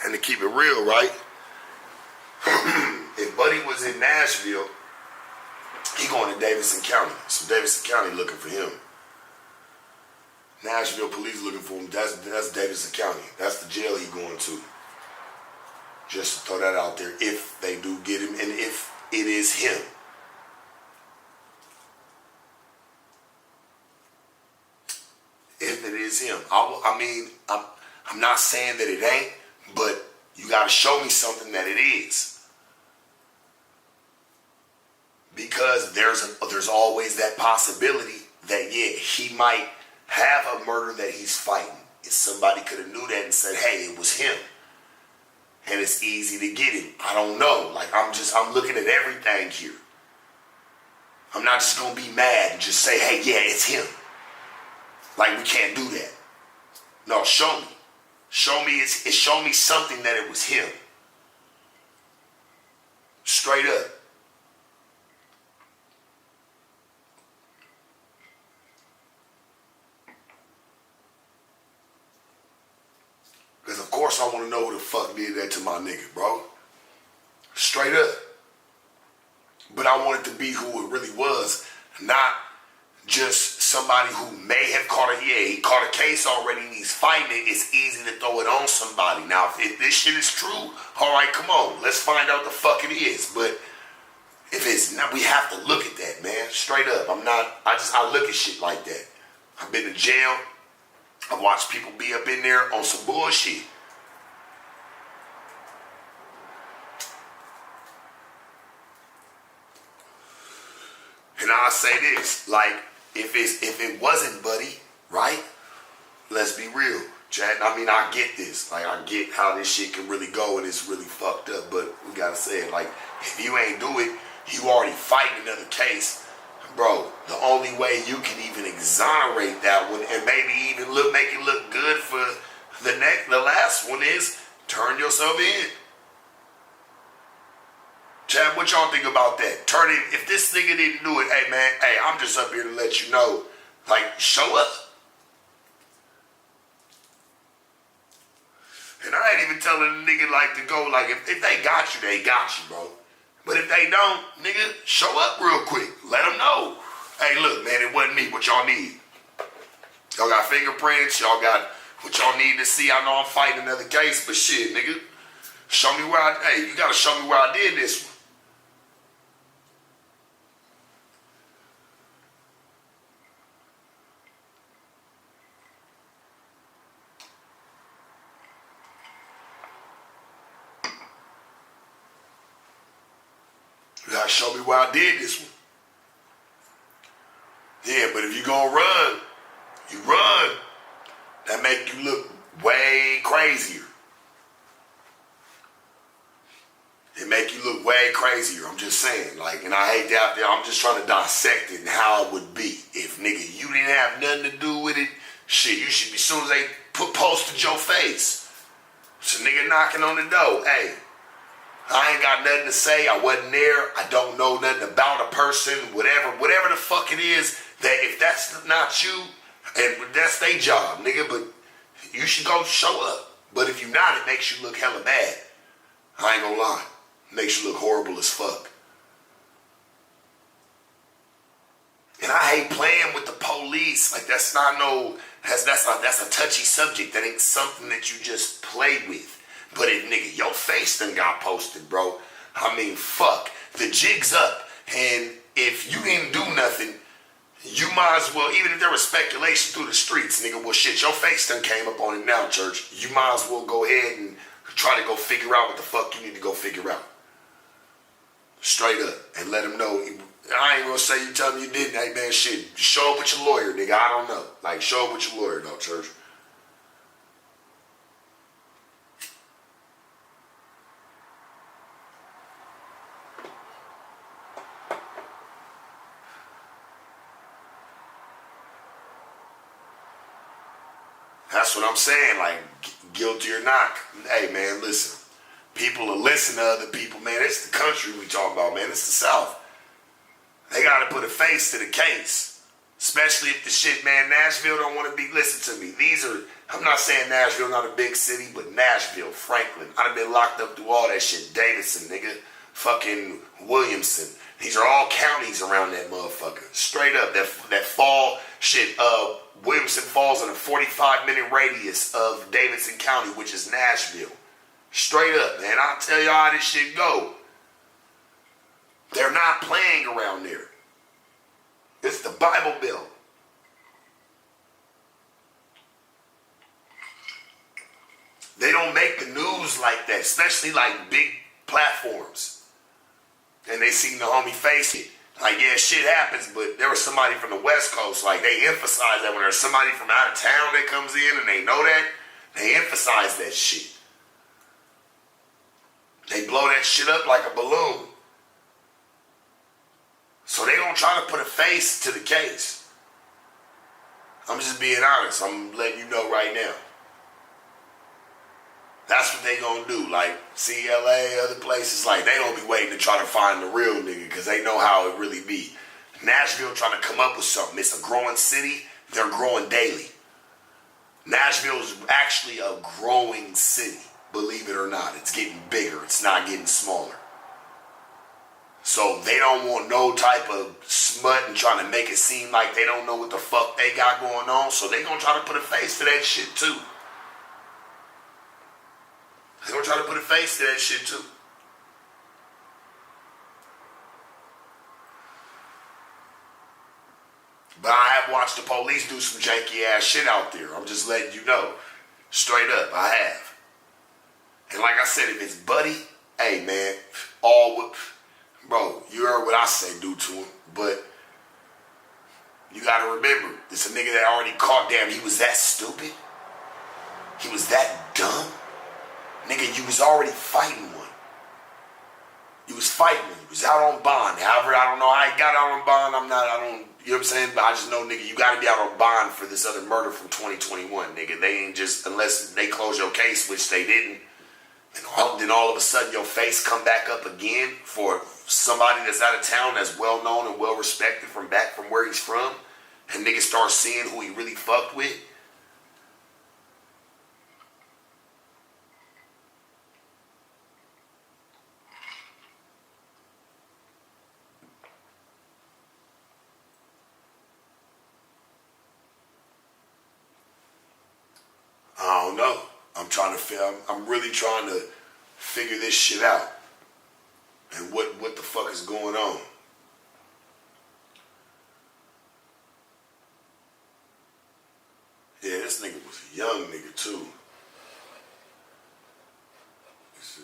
And to keep it real, right? If Buddy was in Nashville, he going to Davidson County. So Davidson County looking for him. Nashville police looking for him. That's Davidson County. That's the jail he going to. Just to throw that out there. If they do get him, and if it is him. If it is him. I'm not saying that it ain't. But you got to show me something that it is. Because there's always that possibility that, yeah, he might have a murder that he's fighting. If somebody could have knew that and said, hey, it was him. And it's easy to get him. I don't know. Like, I'm looking at everything here. I'm not just going to be mad and just say, hey, yeah, it's him. Like, we can't do that. No, show me. Show me something that it was him. Straight up. Because of course I want to know who the fuck did that to my nigga, bro. Straight up. But I want it to be who it really was, not just somebody who may have he caught a case already and he's fighting it. It's easy to throw it on somebody. Now, if this shit is true, all right, come on, let's find out the fuck it is. But if it's not, we have to look at that, man. Straight up. I look at shit like that. I've been to jail. I've watched people be up in there on some bullshit. And I'll say this, like, if it wasn't Buddy, right? Let's be real, Chad. I mean, I get this. Like, I get how this shit can really go and it's really fucked up. But we gotta say it. Like, if you ain't do it, you already fighting another case, bro. The only way you can even exonerate that one and maybe even make it look good for the last one is turn yourself in. Chad, what y'all think about that? If this nigga didn't do it, hey man, hey, I'm just up here to let you know, like, show up. And I ain't even telling the nigga like to go, like, if they got you, they got you, bro. But if they don't, nigga, show up real quick. Let them know. Hey, look, man, it wasn't me. What y'all need? Y'all got fingerprints. Y'all got what y'all need to see. I know I'm fighting another case, but shit, nigga, show me where you gotta show me where I did this one. You gotta show me where I did this one. Yeah, but if you gonna run, you run. That make you look way crazier. It make you look way crazier. I'm just saying, like, and I hate that. I'm just trying to dissect it and how it would be. If, nigga, you didn't have nothing to do with it, shit, you should be, as soon as they posted your face, it's a nigga knocking on the door. Hey, I ain't got nothing to say. I wasn't there. I don't know nothing about a person, whatever the fuck it is, that if that's not you, and that's their job, nigga, but you should go show up. But if you're not, it makes you look hella bad. I ain't gonna lie. It makes you look horrible as fuck. And I hate playing with the police. Like that's a touchy subject. That ain't something that you just play with. But if nigga, your face done got posted, bro. I mean, fuck. The jig's up. And if you didn't do nothing, you might as well, even if there was speculation through the streets, nigga, well shit, your face done came up on it now, church. You might as well go ahead and try to go figure out what the fuck you need to go figure out. Straight up. And let them know. I ain't gonna say you tell them you didn't. Hey man, shit, show up with your lawyer, nigga. I don't know. Like, show up with your lawyer, though, church. That's what I'm saying. Like, guilty or not. Hey man, listen. People will listen to other people, man. It's the country we talk about, man. It's the South. They gotta put a face to the case. Especially if the shit, man, Nashville don't want to be, listen to me. I'm not saying Nashville not a big city, but Nashville, Franklin. I'd have been locked up through all that shit. Davidson, nigga. Fucking Williamson. These are all counties around that motherfucker. Straight up. That fall shit, Williamson falls in a 45-minute radius of Davidson County, which is Nashville. Straight up, man. I'll tell you how this shit go. They're not playing around there. It's the Bible Belt. They don't make the news like that, especially like big platforms. And they seen the homie face it. Like, yeah, shit happens, but there was somebody from the West Coast. Like, they emphasize that when there's somebody from out of town that comes in and they know that, they emphasize that shit. They blow that shit up like a balloon. So they don't try to put a face to the case. I'm just being honest. I'm letting you know right now. That's what they gonna do. Like, CLA, other places, like, they don't be waiting to try to find the real nigga because they know how it really be. Nashville trying to come up with something. It's a growing city. They're growing daily. Nashville is actually a growing city. Believe it or not. It's getting bigger. It's not getting smaller. So they don't want no type of smut and trying to make it seem like they don't know what the fuck they got going on. So they gonna try to put a face to that shit too. They gonna try to put a face to that shit too. But I have watched the police do some janky ass shit out there. I'm just letting you know. Straight up, I have. And like I said, if it's Buddy, hey man, bro, you heard what I say do to him. But you gotta remember, it's a nigga that already caught. Damn, he was that stupid? He was that dumb? Nigga, you was already fighting one. You was fighting one. You was out on bond. However, I don't know how he got out on bond. You know what I'm saying? But I just know, nigga, you gotta be out on bond for this other murder from 2021, nigga. They ain't just, unless they close your case, which they didn't. And then all of a sudden your face come back up again for somebody that's out of town that's well known and well respected from where he's from. And niggas start seeing who he really fucked with. I don't know. I'm really trying to figure this shit out. And what the fuck is going on? Yeah, this nigga was a young nigga too. Let's see.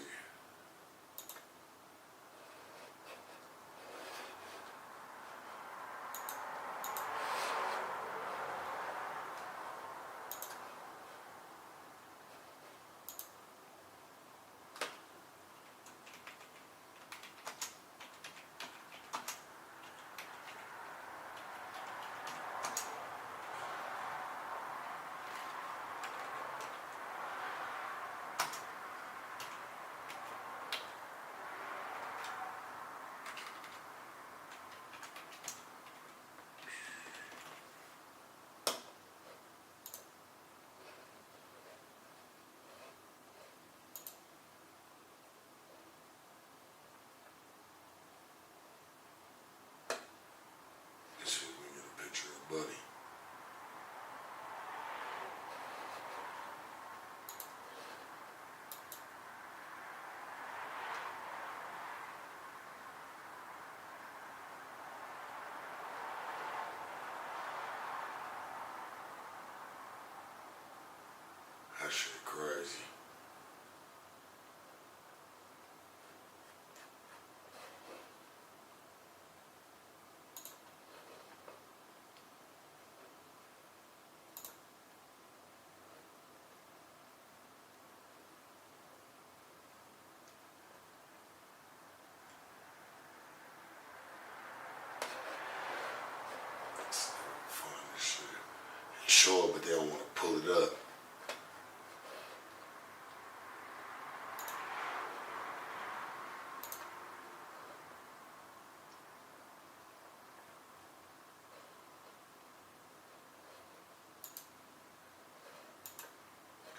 show it, but they don't want to pull it up.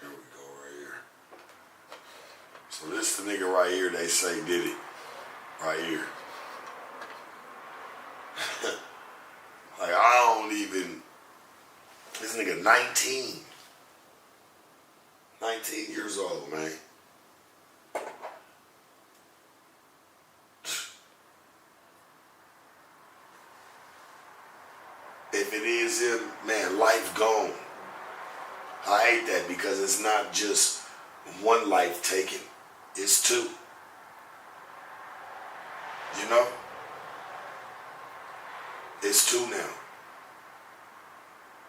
Here we go right here. So this the nigga right here they say did it. Right here. Like I don't even, this nigga 19 years old, man. If it is him, man, life gone. I hate that because it's not just one life taken, it's two. You know? It's two now.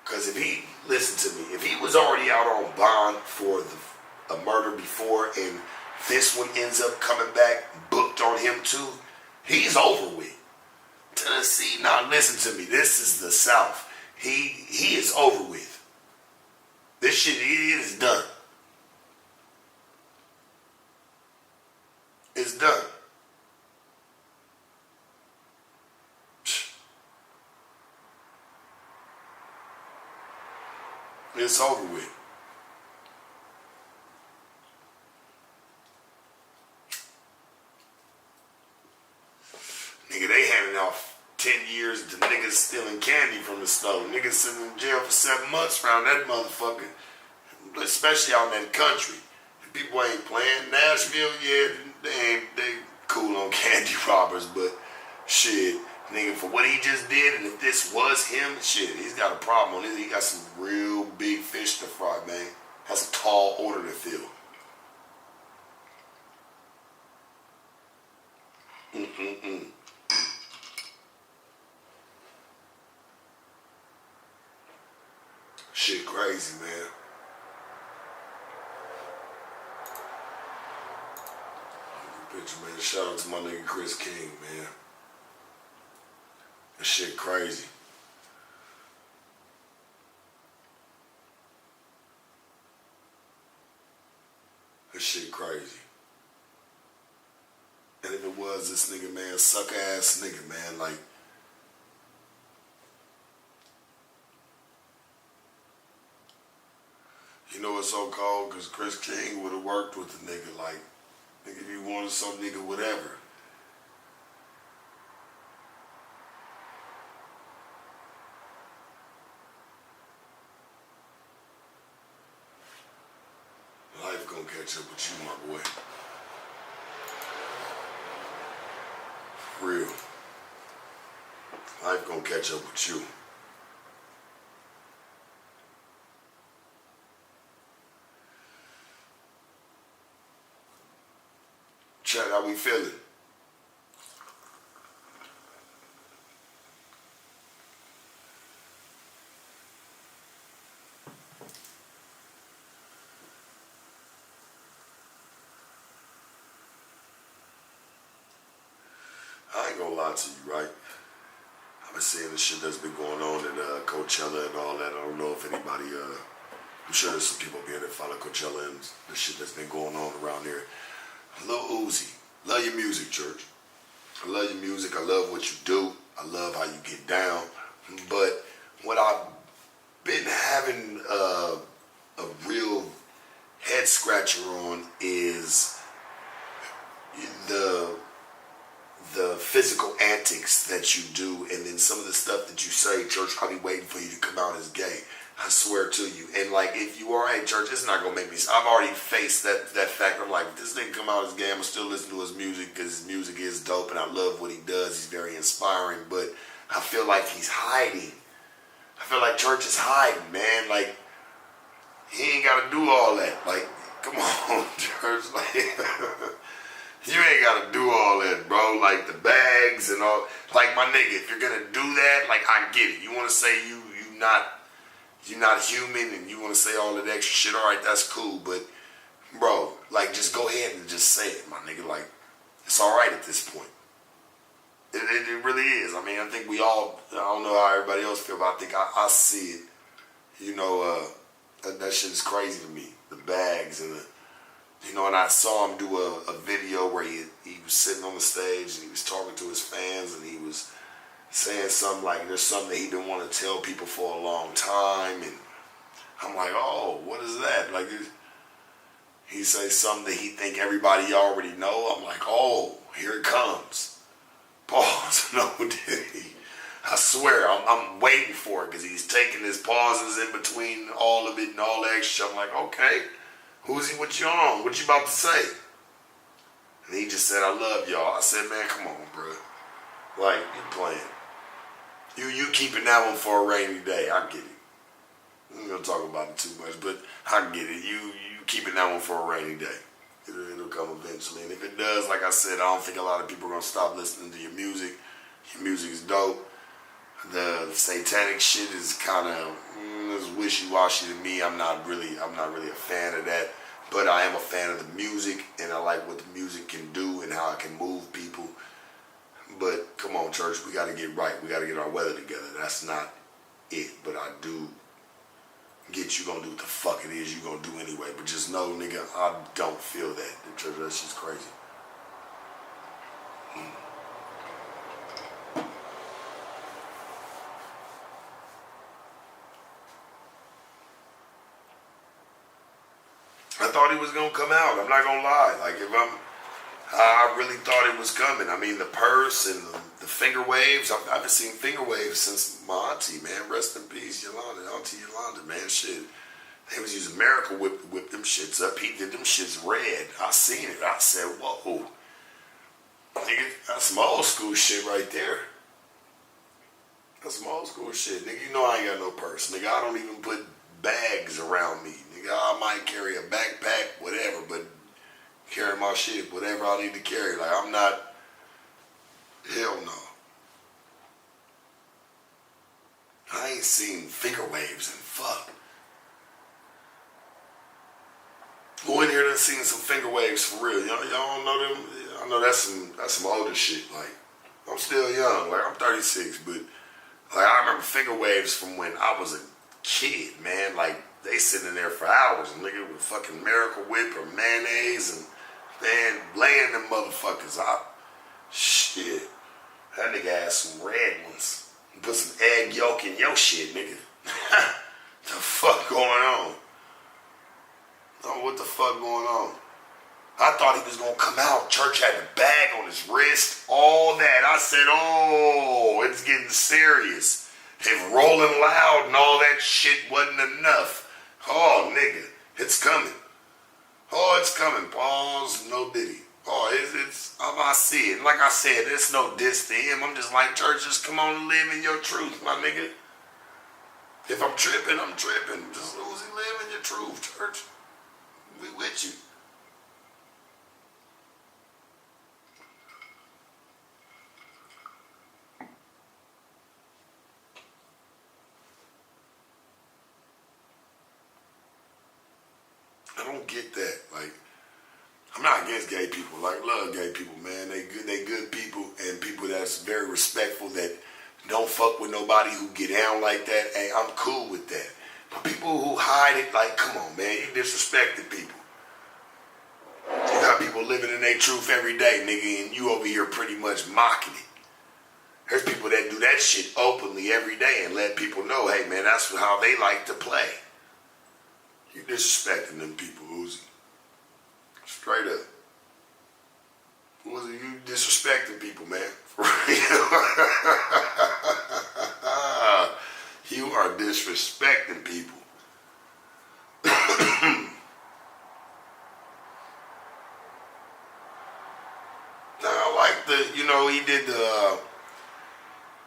Because if he, listen to me, if he was already out on bond for a murder before and this one ends up coming back, booked on him too, he's over with. Tennessee, now listen to me, this is the South. He is over with. This shit, it is done. It's done. It's over with. Nigga, they handing out 10 years to niggas stealing candy from the store. Niggas sitting in jail for 7 months around that motherfucker. Especially out in that country. People ain't playing. Nashville, yeah, they cool on candy robbers, but shit, nigga, for what he just did, and if this was him, shit, he's got a problem on it. He got some real big fish to fry, man. That's a tall order to fill. Shit crazy, man. Picture, man. Shout out to my nigga Chris King, man. That shit crazy. That shit crazy. And if it was this nigga, man, sucker ass nigga, man, like, you know it's so cold because Chris King would have worked with the nigga, like, nigga, if you wanted some nigga, whatever. Life gonna catch up with you, my boy. For real. Life gonna catch up with you. Chat, how we feeling? I ain't gonna lie to you, right? I've been seeing the shit that's been going on at Coachella and all that. I don't know if anybody, I'm sure there's some people being that follow Coachella and the shit that's been going on around there. Lil Uzi, love your music, church. I love your music. I love what you do. I love how you get down. But what I've been having a real head scratcher on is the physical antics that you do, and then some of the stuff that you say. Church, I'll be waiting for you to come out as gay. I swear to you. And like, if you are a church, it's not gonna make me. I've already faced that fact. I'm like, if this nigga come out as gay, I'm gonna still listen to his music because his music is dope, and I love what he does. He's very inspiring. But I feel like he's hiding. I feel like church is hiding, man. Like, he ain't gotta do all that. Like, come on, church. Like, you ain't gotta do all that, bro. Like the bags and all. Like, my nigga, if you're gonna do that, like, I get it. You wanna say you're not human and you wanna say all that extra shit, all right, that's cool. But, bro, like, just go ahead and just say it, my nigga. Like, it's all right at this point. It really is. I mean, I think we all, I don't know how everybody else feel, but I think I see it. You know, that shit is crazy to me. The bags and the, you know, and I saw him do a video where he was sitting on the stage and he was talking to his fans and he was saying something like there's something that he been wanting to tell people for a long time, and I'm like, oh, what is that? Like, he says something that he think everybody already know. I'm like, oh, here it comes. Pause. No, did he? I swear, I'm waiting for it because he's taking his pauses in between all of it and all that extra. I'm like, okay, who's he? What you on? What you about to say? And he just said, I love y'all. I said, man, come on, bro. Like, you playing. You keeping that one for a rainy day. I get it. I'm not going to talk about it too much, but I get it. You keeping that one for a rainy day. It'll come eventually. And if it does, like I said, I don't think a lot of people are going to stop listening to your music. Your music is dope. The satanic shit is kind of wishy-washy to me. I'm not really a fan of that. But I am a fan of the music, and I like what the music can do and how it can move people. But come on, church, we got to get right. We got to get our weather together. That's not it. But I do get you gonna do what the fuck it is you gonna do anyway. But just know, nigga, I don't feel that. The church, that's just crazy. I thought he was gonna come out. I'm not gonna lie. Like, I really thought it was coming. I mean, the purse and the finger waves. I haven't seen finger waves since my auntie, man. Rest in peace, Yolanda. Auntie Yolanda, man. Shit. They was using Miracle Whip to whip them shits up. He did them shits red. I seen it. I said, whoa. Nigga, that's some old school shit right there. That's some old school shit. Nigga, you know I ain't got no purse. Nigga, I don't even put bags around me. Nigga, I might carry a backpack, whatever, but carry my shit, whatever I need to carry. Like, I'm not, hell no. I ain't seen finger waves and fuck. Go in here and seen some finger waves for real. Y'all don't know them? I know that's some older shit. Like, I'm still young. Like, I'm 36, but like, I remember finger waves from when I was a kid, man. Like, they sitting there for hours, and nigga with fucking Miracle Whip or mayonnaise and man, laying them motherfuckers out. Shit. That nigga had some red ones. Put some egg yolk in your shit, nigga. The fuck going on? Oh, what the fuck going on? I thought he was gonna come out. Church had the bag on his wrist, all that. I said, oh, it's getting serious. If Rolling Loud and all that shit wasn't enough. Oh, nigga, it's coming. Oh, it's coming. Pause, no diddy. Oh, I see it. Like I said, there's no diss to him. I'm just like, church, just come on and live in your truth, my nigga. If I'm tripping, I'm tripping. Just Uzi, live in your truth, church. We with you. I don't get that. Like, I'm not against gay people. Like, love gay people, man. They good people, and people that's very respectful, that don't fuck with nobody who get down like that. Hey, I'm cool with that. But people who hide it, like, come on, man, you disrespecting people. You got people living in their truth every day, nigga, and you over here pretty much mocking it. There's people that do that shit openly every day and let people know, hey, man, that's how they like to play. You disrespecting them people, Uzi. Straight up. Uzi, you disrespecting people, man. For real. You are disrespecting people. Now, like he did the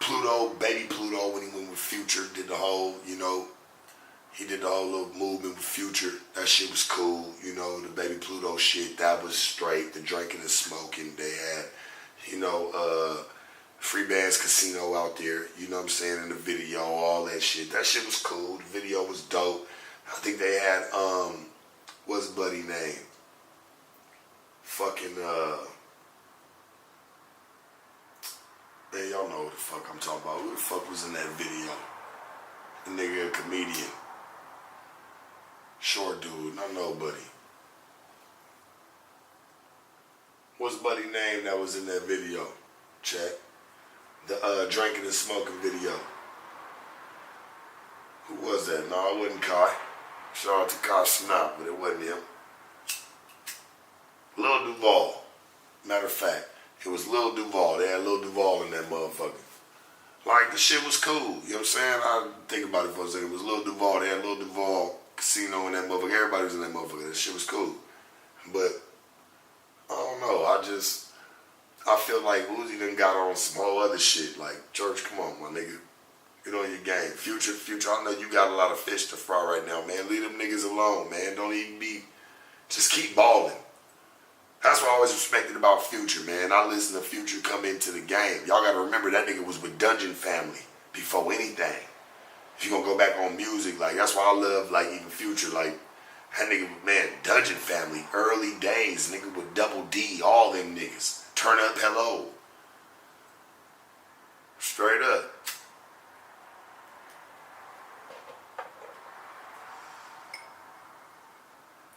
Pluto, baby Pluto, when he went with Future, did the whole, he did the whole little movement with Future. That shit was cool, the baby Pluto shit, that was straight. The drinking and smoking, they had, Free Bands Casino out there, you know what I'm saying, in the video, all that shit. That shit was cool. The video was dope. I think they had, what's buddy name? Fucking, man, y'all know what the fuck I'm talking about. Who the fuck was in that video? The nigga, a comedian. Short dude, not nobody. What's buddy name that was in that video? Check. The drinking and smoking video. Who was that? No, it wasn't Kai. Shout out to Kai Snap, but it wasn't him. Lil Duval. Matter of fact, it was Lil Duval. They had Lil Duval in that motherfucker. Like, the shit was cool. You know what I'm saying? I think about it for a second. It was Lil Duval. They had Lil Duval Casino in that motherfucker. Everybody was in that motherfucker. That shit was cool. But, I don't know. I feel like Uzi done got on some whole other shit. Like, Church, come on, my nigga. Get on your game. Future, I know you got a lot of fish to fry right now, man. Leave them niggas alone, man. Don't even be... Just keep balling. That's what I always respected about Future, man. I listened to Future come into the game. Y'all gotta remember that nigga was with Dungeon Family before anything. If you gonna go back on music, like, that's why I love, like, even Future, like, that nigga, man, Dungeon Family, early days, nigga with Double D, all them niggas. Turn Up Hello. Straight up.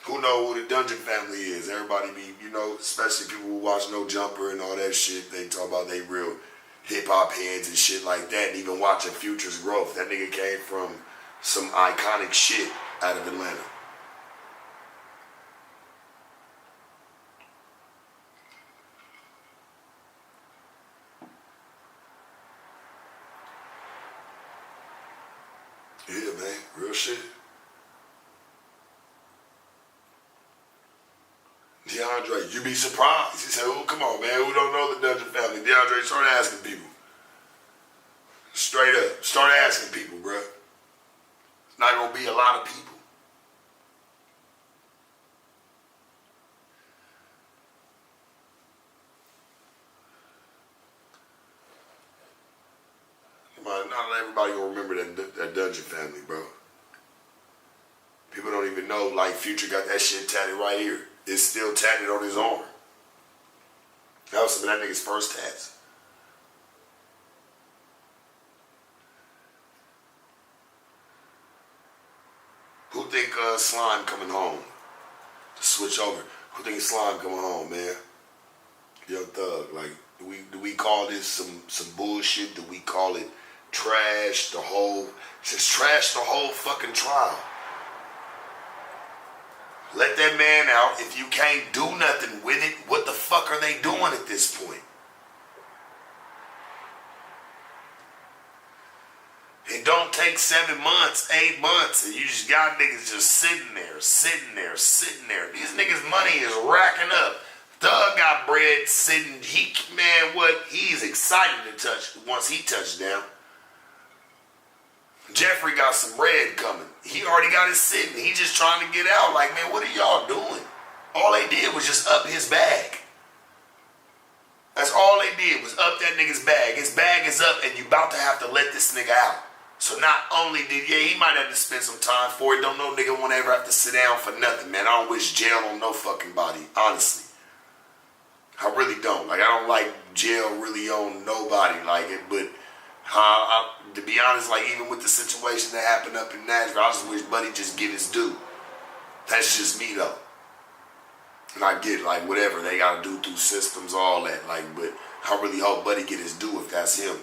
Who know who the Dungeon Family is? Everybody be, you know, especially people who watch No Jumper and all that shit, they talk about they real hip-hop heads and shit like that, and even watching Future's growth. That nigga came from some iconic shit out of Atlanta. Yeah, man, real shit. DeAndre, you be surprised. He said, oh, come on, man, who don't know the Dungeon Family? DeAndre, start asking people. Straight up, start asking people, bro. It's not going to be a lot of people. Not everybody going to remember that Dungeon Family, bro. People don't even know, like, Future got that shit tatted right here. It's still tatted on his arm. That was some of that nigga's first tats. Who think Slime coming home? To switch over. Who think Slime coming home, man? Young Thug. Like, do we call this some bullshit? Do we call it trash? Just trash the whole fucking trial. Let that man out. If you can't do nothing with it, what the fuck are they doing at this point? It don't take 7 months, 8 months, and you just got niggas just sitting there. These niggas' money is racking up. Thug got bread sitting. He's excited to touch once he touched down. Jeffrey got some bread coming. He already got it sitting. He just trying to get out. Like, man, what are y'all doing? All they did was just up his bag. That's all they did was up that nigga's bag. His bag is up and you about to have to let this nigga out. So not only he might have to spend some time for it. Don't no nigga want to ever have to sit down for nothing, man. I don't wish jail on no fucking body, honestly. I really don't. Like, I don't like jail really on nobody like it, but to be honest, like, even with the situation that happened up in Nashville, I just wish Buddy just get his due. That's just me, though. And I get, like, whatever they got to do through systems, all that. Like, but I really hope Buddy get his due if that's him.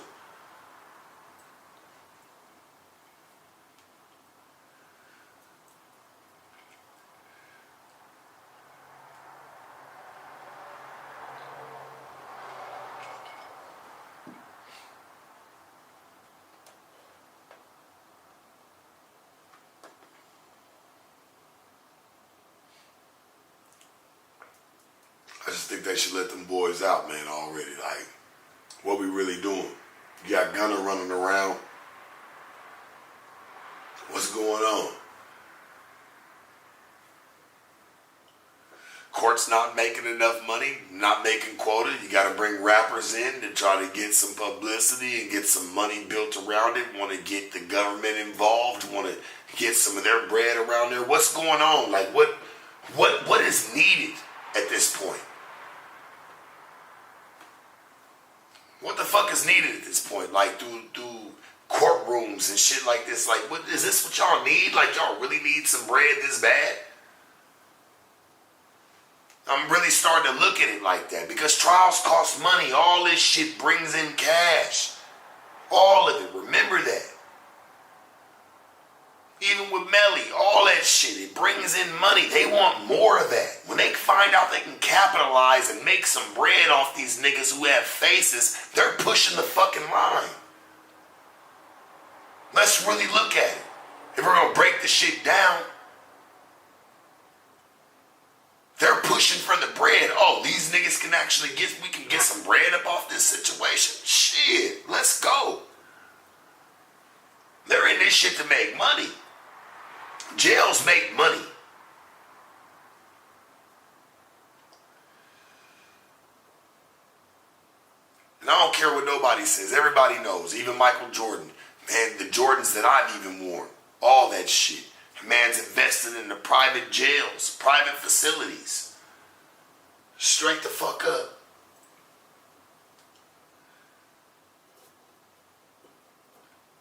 I just think they should let them boys out, man, already. Like, what we really doing? You got Gunner running around. What's going on? Court's not making enough money, not making quota. You got to bring rappers in to try to get some publicity and get some money built around it. Want to get the government involved. Want to get some of their bread around there. What's going on? Like, what is needed at this point? What the fuck is needed at this point? Like, do courtrooms and shit like this. Like, what is this? What y'all need? Like, y'all really need some bread this bad? I'm really starting to look at it like that because trials cost money. All this shit brings in cash. All of it. Remember that. Even with Melly, all that shit, it brings in money. They want more of that. When they find out they can capitalize and make some bread off these niggas who have faces, they're pushing the fucking line. Let's really look at it. If we're going to break the shit down, they're pushing for the bread. Oh, these niggas can actually we can get some bread up off this situation. Shit, let's go. They're in this shit to make money. Jails make money. And I don't care what nobody says. Everybody knows. Even Michael Jordan. Man, the Jordans that I've even worn. All that shit. Man's invested in the private jails. Private facilities. Straight the fuck up.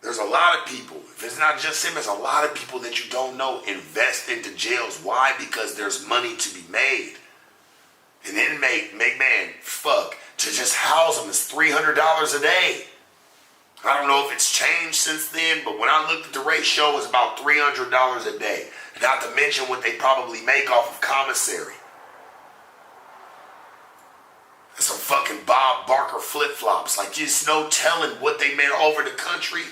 There's a lot of people, if it's not just him, there's a lot of people that you don't know invest into jails. Why? Because there's money to be made. An inmate, to just house them is $300 a day. I don't know if it's changed since then, but when I looked at the ratio, it was about $300 a day. Not to mention what they probably make off of commissary. Some fucking Bob Barker flip-flops. Like, just no telling what they made all over the country.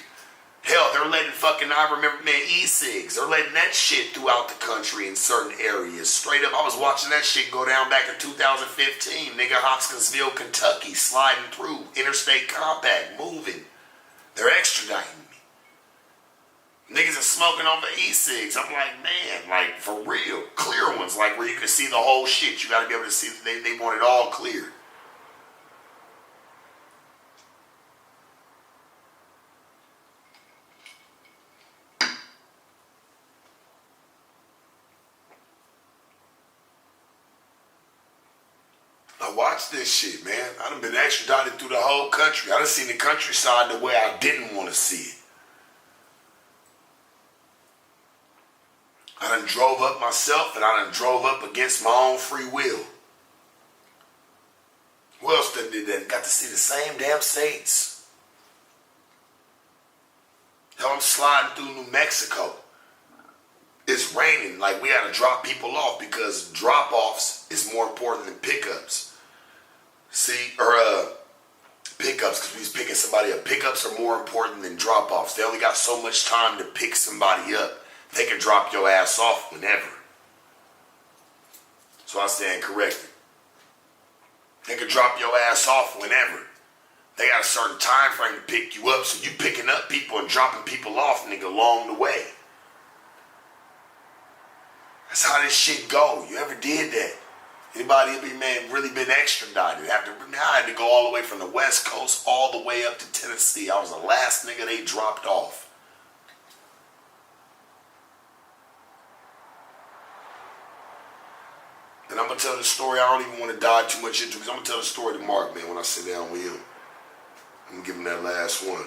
Hell, they're letting I remember, man, e-cigs. They're letting that shit throughout the country in certain areas. Straight up, I was watching that shit go down back in 2015. Nigga, Hopkinsville, Kentucky, sliding through. Interstate compact, moving. They're extraditing me. Niggas are smoking off of e-cigs. I'm like, man, like, for real. Clear ones, like, where you can see the whole shit. You gotta be able to see, they want it all clear. Watch this shit, man. I done been extradited through the whole country. I done seen the countryside the way I didn't want to see it. I done drove up myself and I done drove up against my own free will. Who else done did that? Got to see the same damn states. Hell, I'm sliding through New Mexico. It's raining. Like, we had to drop people off because drop-offs is more important than pickups. Pickups, because we was picking somebody up. Pickups are more important than drop-offs. They only got so much time to pick somebody up. They can drop your ass off whenever. So I stand corrected. They can drop your ass off whenever. They got a certain time frame to pick you up, so you picking up people and dropping people off, nigga, along the way. That's how this shit go. You ever did that? Anybody, man, really been extradited? Now I had to go all the way from the West Coast all the way up to Tennessee. I was the last nigga they dropped off. And I'm going to tell the story. I don't even want to dive too much into it because I'm going to tell the story to Mark, man, when I sit down with him. I'm going to give him that last one.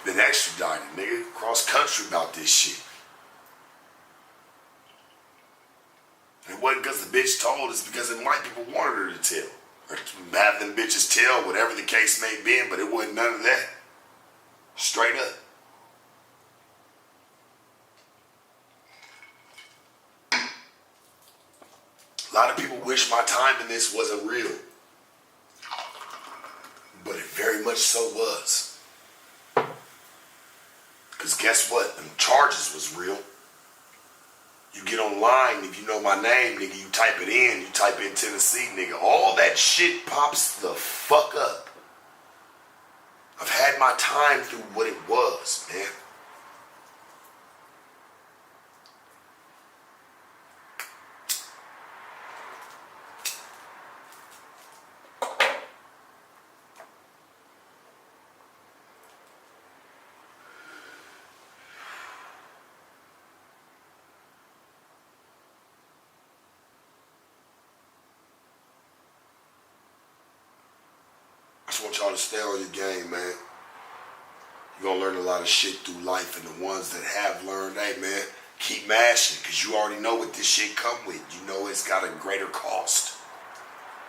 Been extradited, nigga, cross country about this shit. It wasn't because the bitch told us, because the white people wanted her to tell. Or to have them bitches tell, whatever the case may be, but it wasn't none of that. Straight up. A lot of people wish my time in this wasn't real. But it very much so was. Because guess what? Them charges was real. You get online, if you know my name, nigga, you type it in, you type in Tennessee, nigga, all that shit pops the fuck up. I've had my time through what it was, man. y'all to stay on your game, man. You're going to learn a lot of shit through life, and the ones that have learned, hey, man, keep mashing, because you already know what this shit come with. You know it's got a greater cost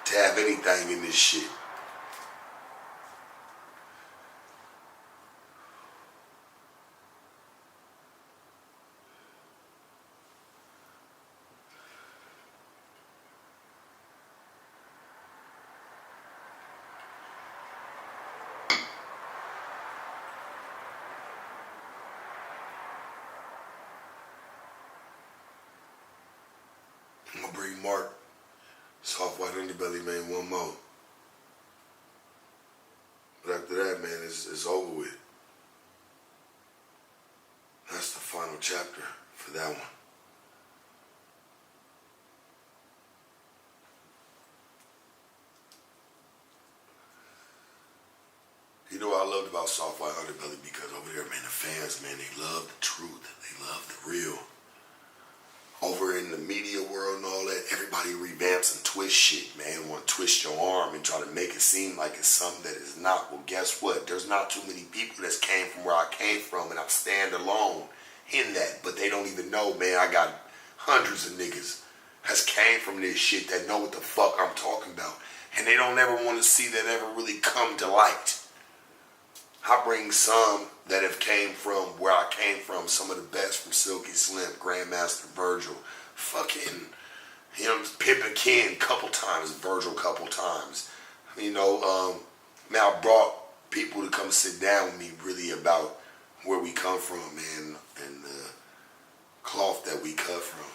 to have anything in this shit. I'm going to bring Mark, soft white underbelly, man, one more. But after that, man, it's over with. That's the final chapter for that one. You know what I loved about soft white underbelly? Because over there, man, the fans, man, they love the truth. They love the real. Over in the media world and all that, everybody revamps and twists shit, man. Want to twist your arm and try to make it seem like it's something that is not. Well, guess what? There's not too many people that came from where I came from, and I stand alone in that. But they don't even know, man. I got hundreds of niggas that's came from this shit that know what the fuck I'm talking about. And they don't ever want to see that ever really come to light. I bring some that have came from where I came from, some of the best, from Silky Slim, Grandmaster Virgil, fucking, you know, Pimpin' Ken couple times, Virgil couple times. You know, man, I brought people to come sit down with me really about where we come from, man, and the cloth that we cut from.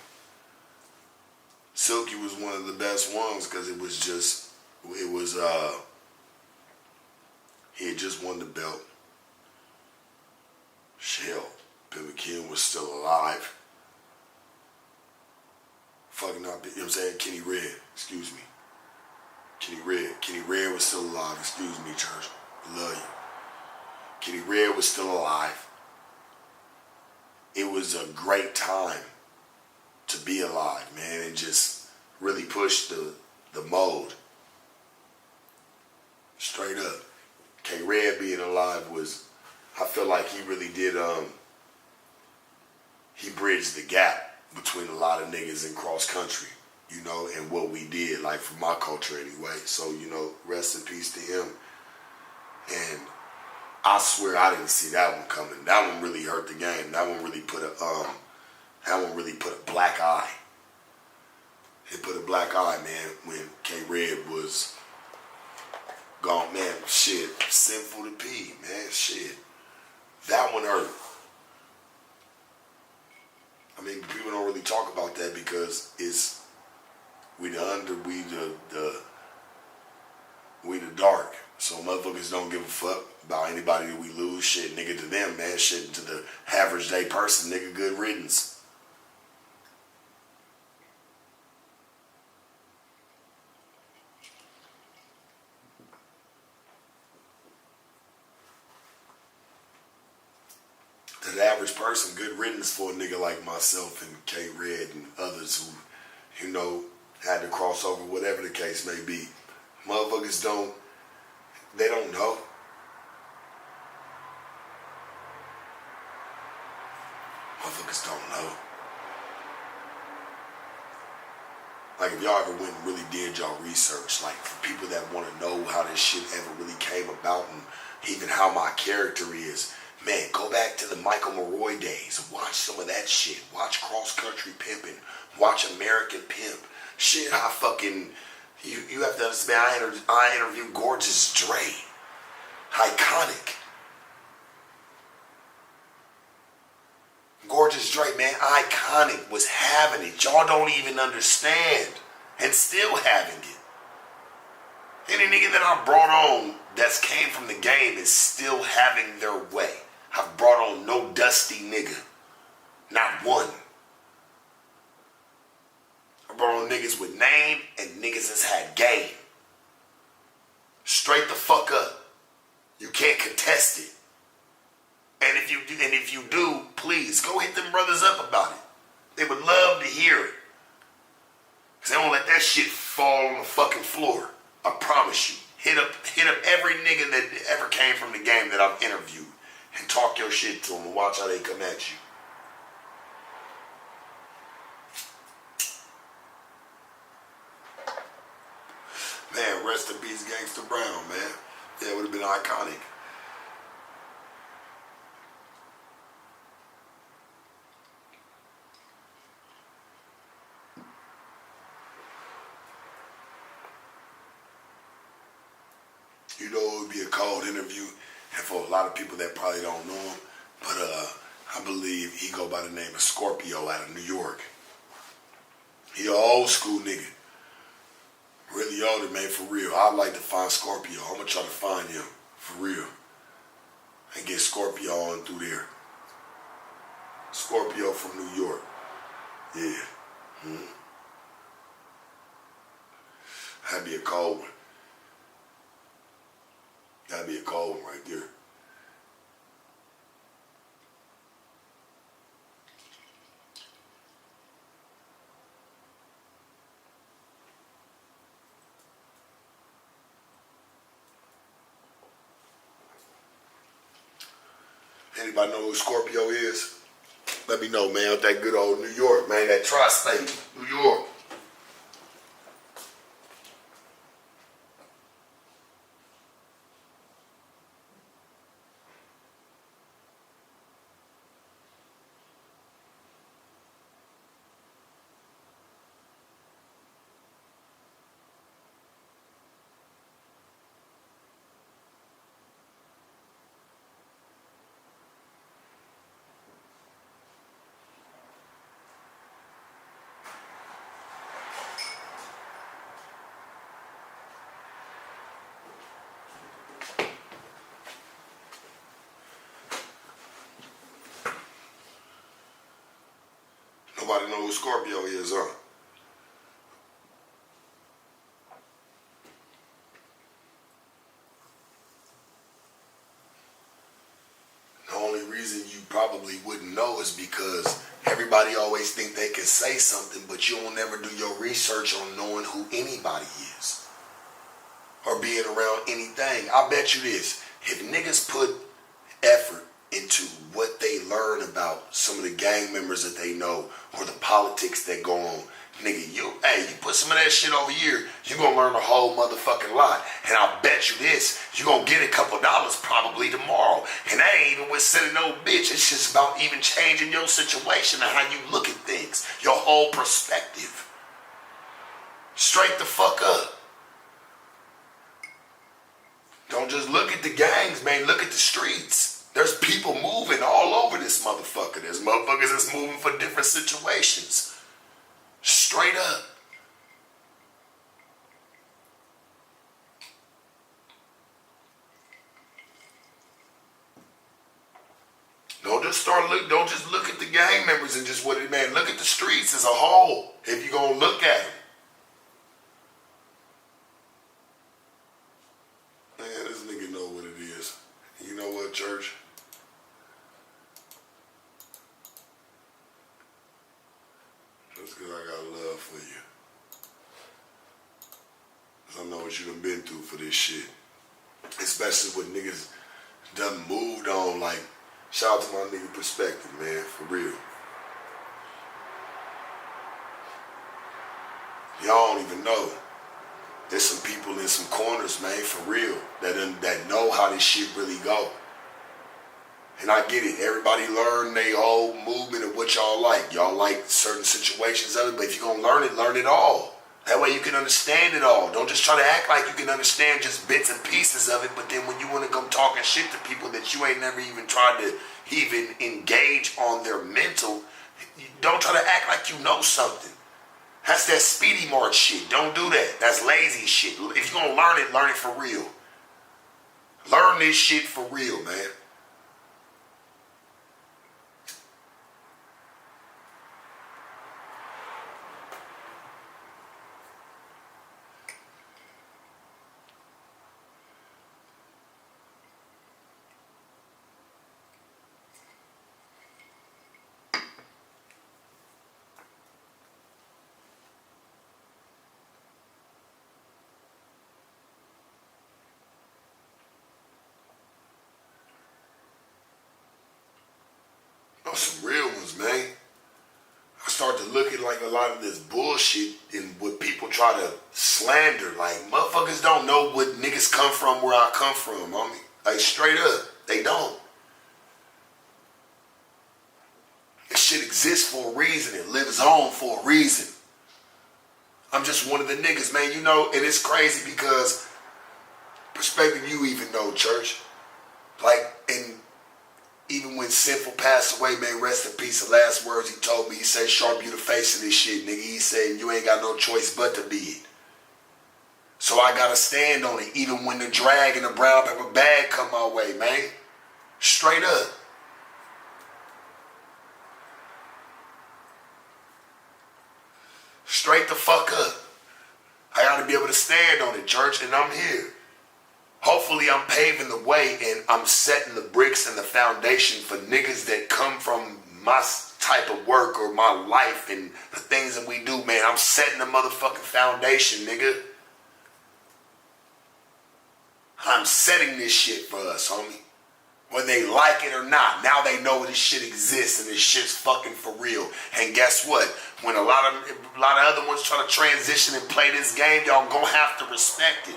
Silky was one of the best ones because it was just, he had just won the belt. Shell, Pimpin' Ken was still alive. Fucking not, you know what I'm saying? Kenny Red, excuse me. Kenny Red was still alive, excuse me, church. I love you. Kenny Red was still alive. It was a great time to be alive, man, and just really push the mold. Straight up. K-Red being alive was, I feel like he really did, he bridged the gap between a lot of niggas in cross country, you know, and what we did, like for my culture anyway. So, you know, rest in peace to him. And I swear I didn't see that one coming. That one really hurt the game. That one really put a black eye. It put a black eye, man, when K-Red was gone, man. Shit, sinful to pee, man. Shit, that one hurt. I mean, people don't really talk about that because we the dark. So motherfuckers don't give a fuck about anybody that we lose. Shit, nigga, to them, man. Shit, to the average day person, nigga, good riddance. To the average person, good riddance for a nigga like myself and K-Red and others who, you know, had to cross over, whatever the case may be. Motherfuckers don't know. Motherfuckers don't know. Like, if y'all ever went and really did y'all research, like, for people that want to know how this shit ever really came about and even how my character is, man, go back to the Michael Maroy days. Watch some of that shit. Watch Cross Country Pimpin'. Watch American Pimp. Shit, I fucking... You have to understand, I interviewed Gorgeous Dre. Iconic. Gorgeous Dre, man, iconic, was having it. Y'all don't even understand. And still having it. Any nigga that I brought on that's came from the game is still having their way. I've brought on no dusty nigga. Not one. I brought on niggas with name and niggas that's had game. Straight the fuck up. You can't contest it. And if you do, please go hit them brothers up about it. They would love to hear it. Cause they don't let that shit fall on the fucking floor. I promise you. Hit up every nigga that ever came from the game that I've interviewed and talk your shit to them and watch how they come at you. Man, rest in peace, Gangsta Brown, man. Yeah, it would have been iconic. You know, it would be a cold interview, and for a lot of people that probably don't know him, but I believe he go by the name of Scorpio out of New York. He an old school nigga. Really older, man, for real. I'd like to find Scorpio. I'm gonna try to find him, for real. And get Scorpio on through there. Scorpio from New York. Yeah. That'd be a cold one. That'd be a cold one right there. Anybody know who Scorpio is? Let me know, man. With that good old New York, man. That tri-state, New York. Nobody know who Scorpio is, huh? The only reason you probably wouldn't know is because everybody always think they can say something, but you don't never do your research on knowing who anybody is or being around anything. I bet you this, if niggas put effort into what they learn about some of the gang members that they know or the politics that go on, nigga, you put some of that shit over here, you gonna learn a whole motherfucking lot. And I'll bet you this, you gonna get a couple dollars probably tomorrow. And that ain't even with selling no bitch. It's just about even changing your situation and how you look at things, your whole perspective. Straight the fuck up. Don't just look at the gangs, man. Look at the streets. There's people moving all over this motherfucker. There's motherfuckers that's moving for different situations. Straight up. Don't just look at the gang members and just what it, man. Look at the streets as a whole. If you're gonna look at them. Man, this nigga know what it is. You know what, church? That's because I got love for you. Because I know what you done been through for this shit. Especially when niggas done moved on. Like, shout out to my nigga Perspective, man, for real. Y'all don't even know. There's some people in some corners, man, for real, that know how this shit really go. And I get it. Everybody learn their whole movement of what y'all like. Y'all like certain situations of it, but if you're going to learn it all. That way you can understand it all. Don't just try to act like you can understand just bits and pieces of it, but then when you want to go talking shit to people that you ain't never even tried to even engage on their mental, don't try to act like you know something. That's that speedy march shit. Don't do that. That's lazy shit. If you're going to learn it for real. Learn this shit for real, man. look at like a lot of this bullshit and what people try to slander. Like, motherfuckers don't know what niggas come from where I come from, homie. Like, straight up, they don't. This shit exists for a reason. It lives on for a reason. I'm just one of the niggas, man. You know, and it's crazy because perspective you even know, church. Like, and even when Sinful passed away, man, rest in peace, the last words he told me, he said, sharp you the face of this shit, nigga. He said, you ain't got no choice but to be it. So I gotta stand on it, even when the drag and the brown paper bag come my way, man. Straight up. Straight the fuck up. I gotta be able to stand on it, church, and I'm here. Hopefully I'm paving the way and I'm setting the bricks and the foundation for niggas that come from my type of work or my life and the things that we do, man. I'm setting the motherfucking foundation, nigga. I'm setting this shit for us, homie. Whether they like it or not, now they know this shit exists and this shit's fucking for real. And guess what? When a lot of other ones try to transition and play this game, y'all gonna have to respect it.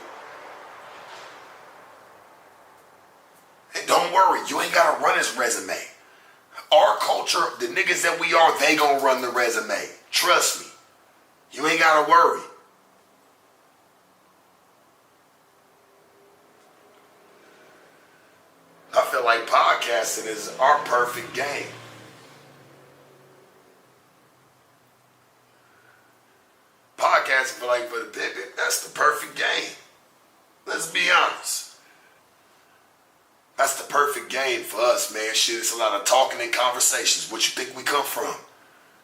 And don't worry, you ain't gotta run his resume. Our culture, the niggas that we are, they gonna run the resume. Trust me. You ain't gotta worry. I feel like podcasting is our perfect game. Podcasting for the pivot, that's the perfect game. Let's be honest. That's the perfect game for us, man. Shit, it's a lot of talking and conversations. What you think we come from?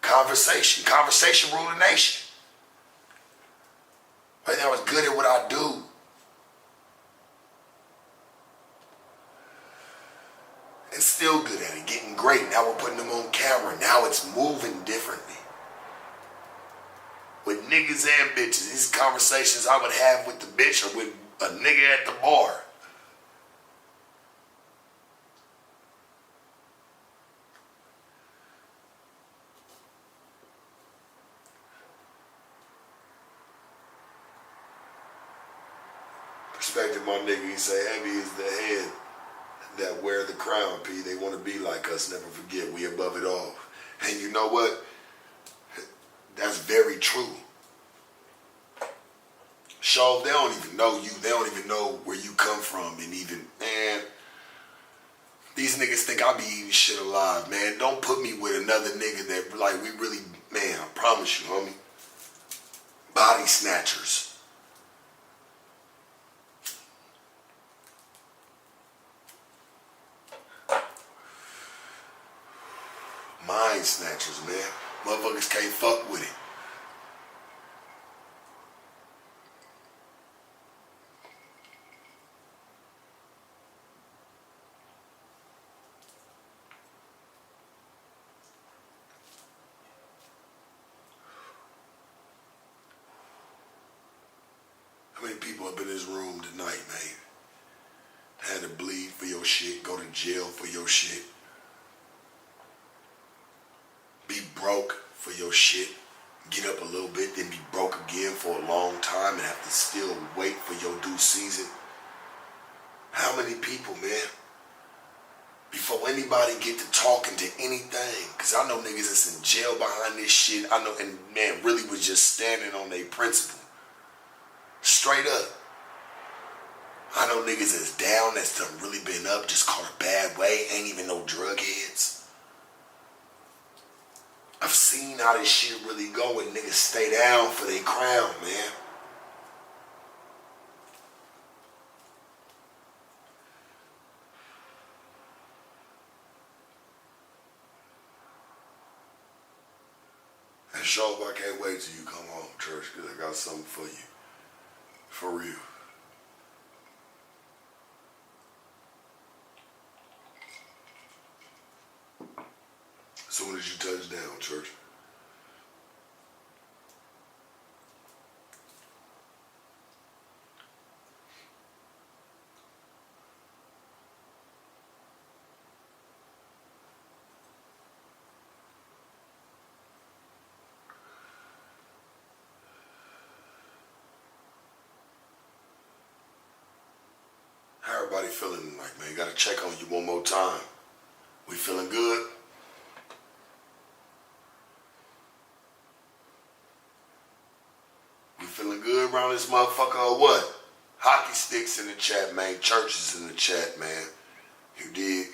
Conversation. Conversation rule the nation. Right now I was good at what I do. And still good at it, getting great. Now we're putting them on camera. Now it's moving differently. With niggas and bitches, these conversations I would have with the bitch or with a nigga at the bar. Perspective, my nigga, he say, heavy is the head that wear the crown, P. They want to be like us, never forget, we above it all. And you know what? That's very true. Shaw, they don't even know you. They don't even know where you come from. And even, man, these niggas think I be eating shit alive, man. Don't put me with another nigga that, like, we really, man, I promise you, homie. Body snatchers. Mind snatchers, man. Motherfuckers can't fuck with it. How many people up in this room tonight, man? Had to bleed for your shit, go to jail for your shit. Be broke for your shit, get up a little bit, then be broke again for a long time and have to still wait for your due season. How many people, man? Before anybody get to talking to anything, because I know niggas that's in jail behind this shit, I know, and man, really was just standing on their principle. Straight up. I know niggas that's down, that's done really been up, just caught a bad way, ain't even no drug heads. I've seen how this shit really go when niggas stay down for their crown, man. And Show, I can't wait till you come home, church, because I got something for you. For real. As soon as you touch down, church. feeling tonight, man? Gotta check on you one more time. We feeling good? We feeling good around this motherfucker or what? Hockey sticks in the chat, man. Churches in the chat, man. You dig?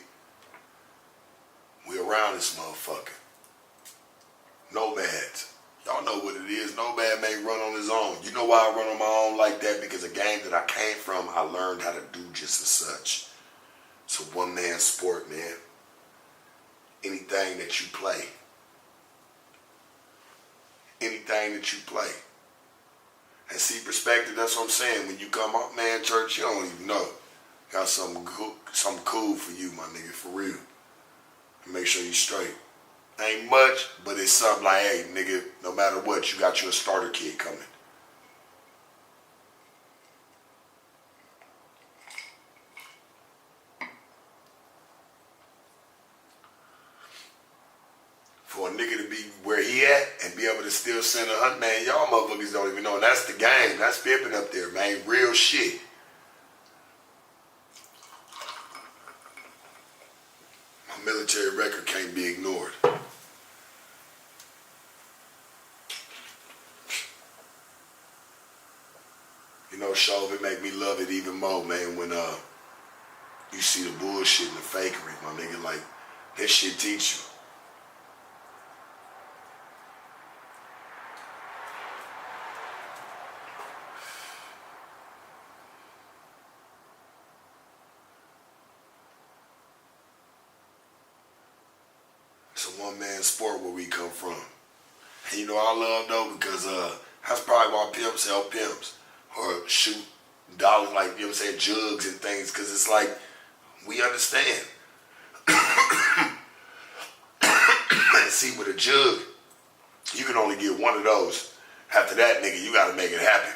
We around this motherfucker. Nomads. Y'all know what it is. Nomad may run on his own. You know why I run on my own like that? Because a game that I came from, I learned how to do just as such. It's a one-man sport, man. Anything that you play. Anything that you play. And see, perspective, that's what I'm saying. When you come up, man, church, you don't even know. Got something cool for you, my nigga, for real. And make sure you straight. Ain't much, but it's something like, hey, nigga, no matter what, you got you a starter kit coming. For a nigga to be where he at and be able to still send 100, man, y'all motherfuckers don't even know. And that's the game. That's pimping up there, man. Real shit. My military record can't be ignored. You know, Shove, it make me love it even more, man, when you see the bullshit and the fakery, my nigga. Like, that shit teach you. It's a one-man sport where we come from. And you know I love though, because that's probably why pimps help pimps. Or shoot dollars like, you know what I'm saying, jugs and things, because it's like, we understand. See, with a jug, you can only get one of those. After that, nigga, you gotta make it happen.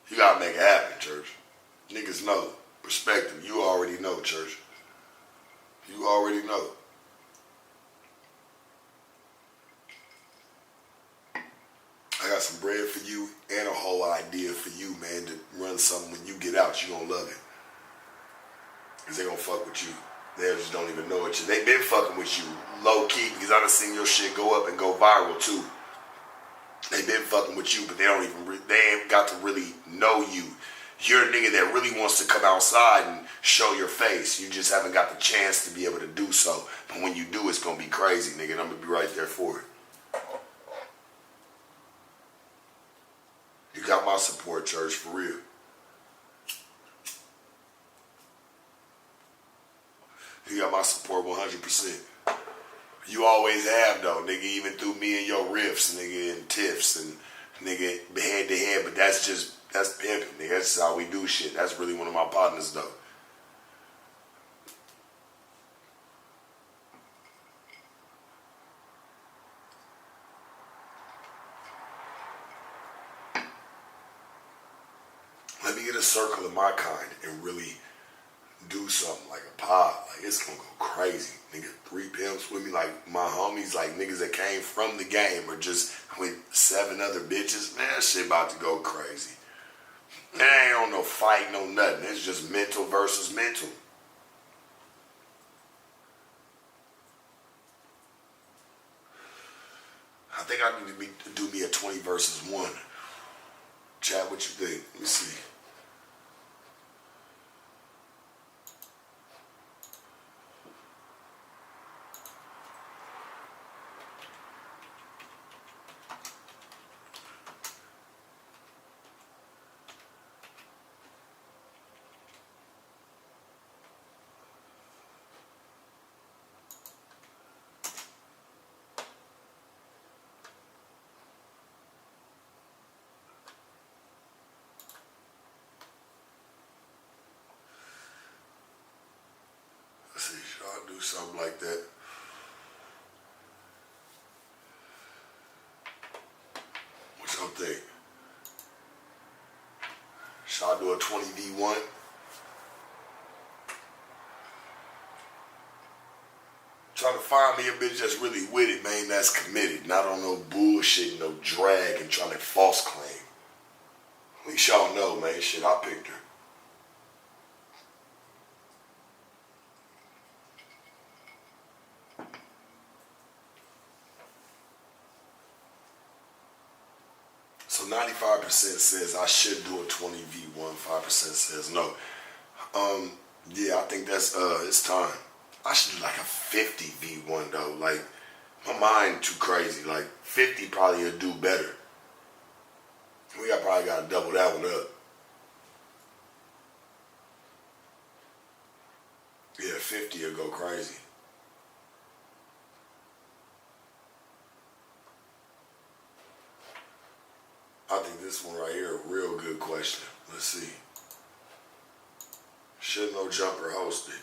You gotta make it happen, church. Niggas know. Perspective, you already know, church. You already know. I got some bread for you and a whole idea for you, man, to run something when you get out. You gonna love it. Because they gonna fuck with you. They just don't even know it. They been fucking with you low-key, because I done seen your shit go up and go viral, too. They been fucking with you, but they don't even, they ain't got to really know you. You're a nigga that really wants to come outside and show your face. You just haven't got the chance to be able to do so. But when you do, it's gonna be crazy, nigga, and I'm gonna be right there for it. You got my support, church, for real. You got my support 100%. You always have, though, nigga, even through me and your riffs, nigga, and tiffs, and nigga, head to head, but that's pimping, nigga. That's how we do shit. That's really one of my partners, though. Let me get a circle of my kind and really do something like a pod. Like, it's gonna go crazy. Nigga, 3 pimps with me, like my homies, like niggas that came from the game, or just with 7 other bitches. Man, that shit about to go crazy. There ain't on no fight, no nothing. It's just mental versus mental. I think I need to do me a 20 versus 1. Chat, what you think? Let me see. Let's see, should I do something like that? What y'all think? Should I do a 20v1? Trying to find me a bitch that's really with it, man, that's committed. Not on no bullshit, no drag, and trying to false claim. At least y'all know, man, shit, I picked her. 95% says I should do a 20v1, 5% says no. Yeah, I think that's it's time. I should do like a 50v1 though. Like, my mind too crazy. Like 50 probably would do better. Probably gotta double that one up. Yeah, 50 will go crazy. I think this one right here, a real good question. Let's see. Should no jumper host it?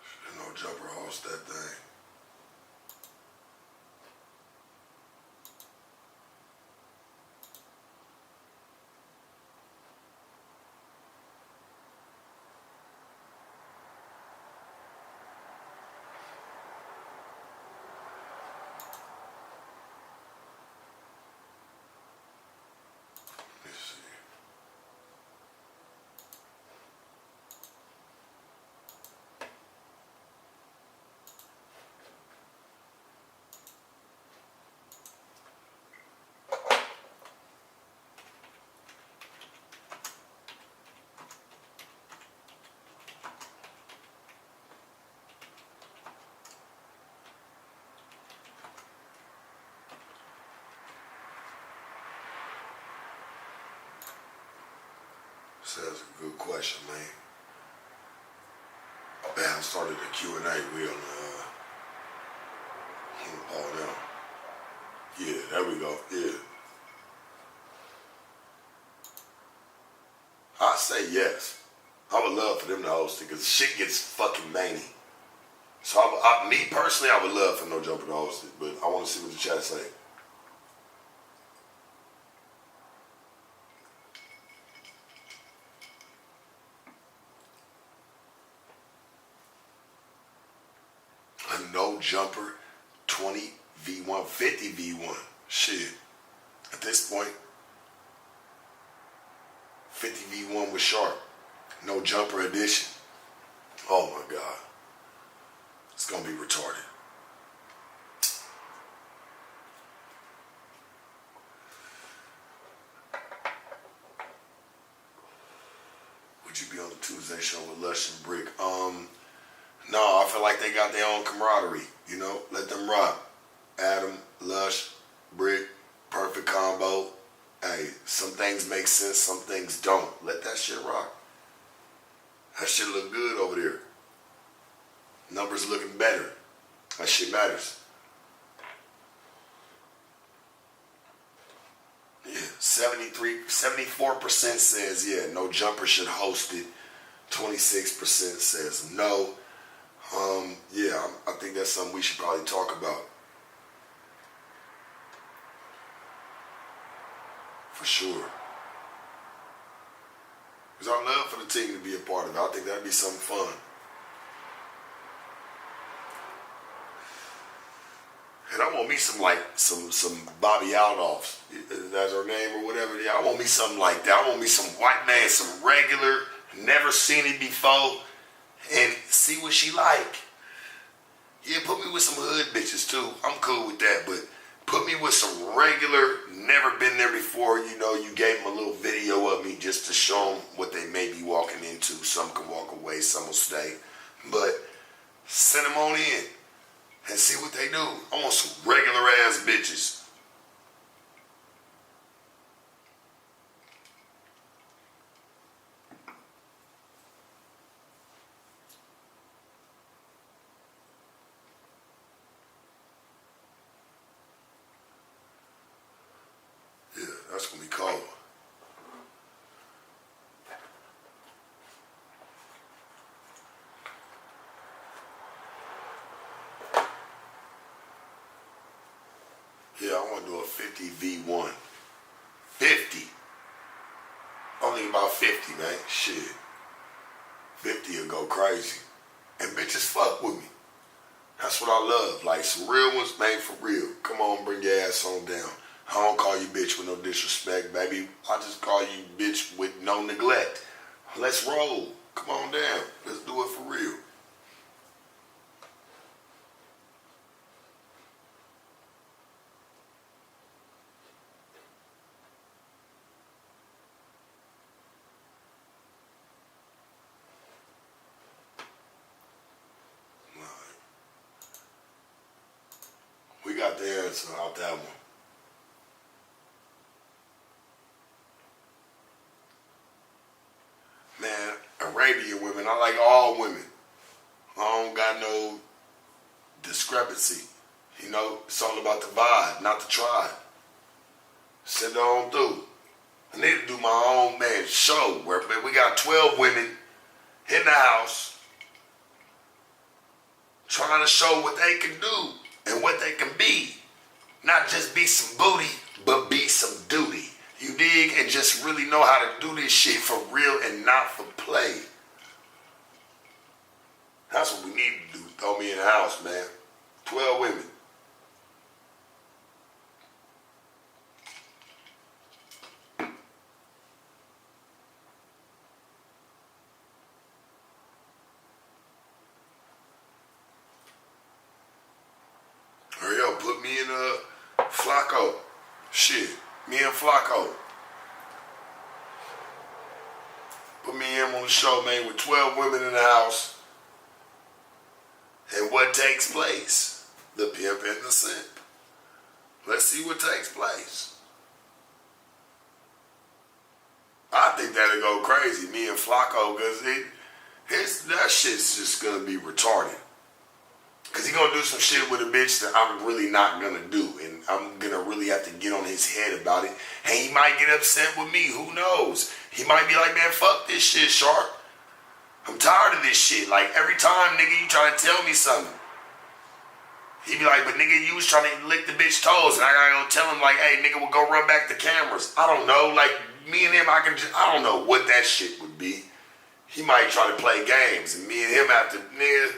Should no jumper host that thing? Let's see. So that's a good question, man. I started a Q&A. We on oh no. Yeah, there we go. Yeah. I say yes. I would love for them to host it because shit gets fucking many. So me personally, I would love for No Jumper to host it, but I want to see what the chat say. A no jumper 20v1, 50v1. Shit. At this point, 50v1 with Sharp. No jumper edition. Oh my God. It's gonna be retarded. Would you be on the Tuesday show with Lush and Brick? No, I feel like they got their own camaraderie. You know, let them rock. Adam, Lush, Brick, perfect combo. Hey, some things make sense, some things don't. Let that shit rock. That shit look good over there. Numbers looking better. That shit matters. Yeah, 74% says yeah, no jumper should host it. 26% says no. Yeah, I think that's something we should probably talk about. For sure. Because I'd love for the team to be a part of it. I think that'd be something fun. And I want me some Bobby Aldoffs. That's her name or whatever. Yeah, I want me something like that. I want me some white man, some regular, never seen it before, and see what she like. Yeah, put me with some hood bitches too. I'm cool with that, but put me with some regular, never been there before. You know, you gave them a little video of me just to show them what they may be walking into. Some can walk away, some will stay. But send them on in and see what they do. I want some regular ass bitches. Yeah, that's gonna be cold. Yeah, I want to do a 50v1. 50. I'm thinking about 50, man. Shit. 50 will go crazy. And bitches fuck with me. That's what I love. Like some real ones made for real. Come on, bring your ass on down. I don't call you bitch with no disrespect, baby. I just call you bitch with no neglect. Let's roll. Come on down. Let's do it for real. We got the answer out that one. Man, Arabian women, I like all women. I don't got no discrepancy. You know, it's all about the vibe, not the tribe. Send it on through. I need to do my own show where we got 12 women in the house trying to show what they can do and what they can be. Not just be some booty, but be some duty. You dig? And just really know how to do this shit for real and not for play. That's what we need to do. Throw me in the house, man. 12 women. Hurry up, put me in Flacco. Shit, me and Flacco. Put me in on the show, man, with 12 women in the house. And what takes place? The pimp and the simp. Let's see what takes place. I think that'll go crazy, me and Flacco, because that shit's just gonna be retarded. Because he's gonna do some shit with a bitch that I'm really not gonna do. And I'm gonna really have to get on his head about it. And he might get upset with me, who knows? He might be like, man, fuck this shit, Sharp. I'm tired of this shit. Like, every time, nigga, you trying to tell me something. He be like, but nigga, you was trying to lick the bitch toes. And I gotta go tell him, like, hey, nigga, we'll go run back the cameras. I don't know. Like, me and him, I don't know what that shit would be. He might try to play games. And me and him have to, nigga,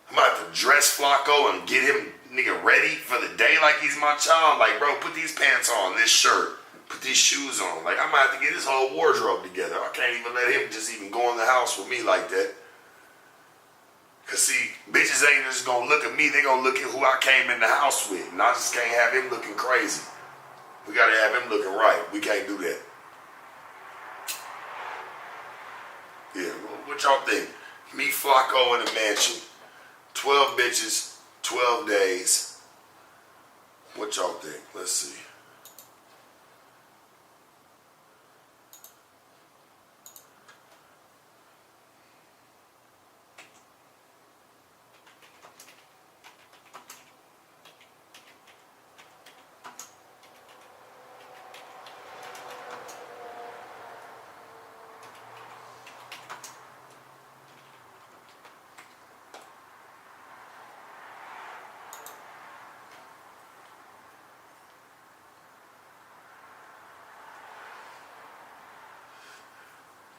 I'm gonna have to dress Flacco and get him, nigga, ready for the day like he's my child. Like, bro, put these pants on, this shirt. Put these shoes on. Like, I'm gonna have to get his whole wardrobe together. I can't even let him just even go in the house with me like that. Cause see, bitches ain't just gonna look at me, they gonna look at who I came in the house with. And I just can't have him looking crazy. We gotta have him looking right. We can't do that. Yeah, what y'all think? Me, Flacco in the mansion. 12 bitches, 12 days. What y'all think? Let's see.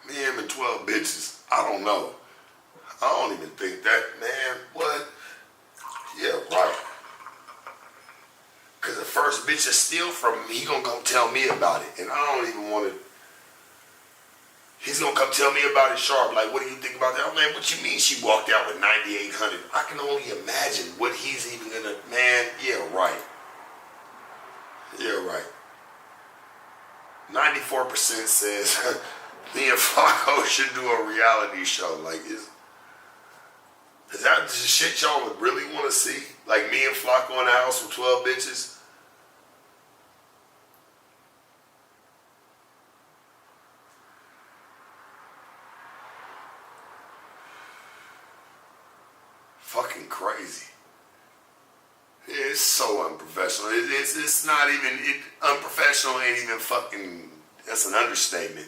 Me, him, and 12 bitches. I don't know. I don't even think that, man. What? Yeah, right. Cause the first bitch that steal from me, he gonna come tell me about it. And I don't even want to. He's gonna come tell me about it sharp. Like, what do you think about that? Oh, man, what you mean she walked out with 9,800? I can only imagine what he's even gonna, man, yeah, right. Yeah, right. 94% says me and Flacco should do a reality show. Like, is that the shit y'all would really want to see? Like, me and Flacco in the house with 12 bitches? Fucking crazy. Yeah, it's so unprofessional. It's not even, unprofessional ain't even fucking, that's an understatement.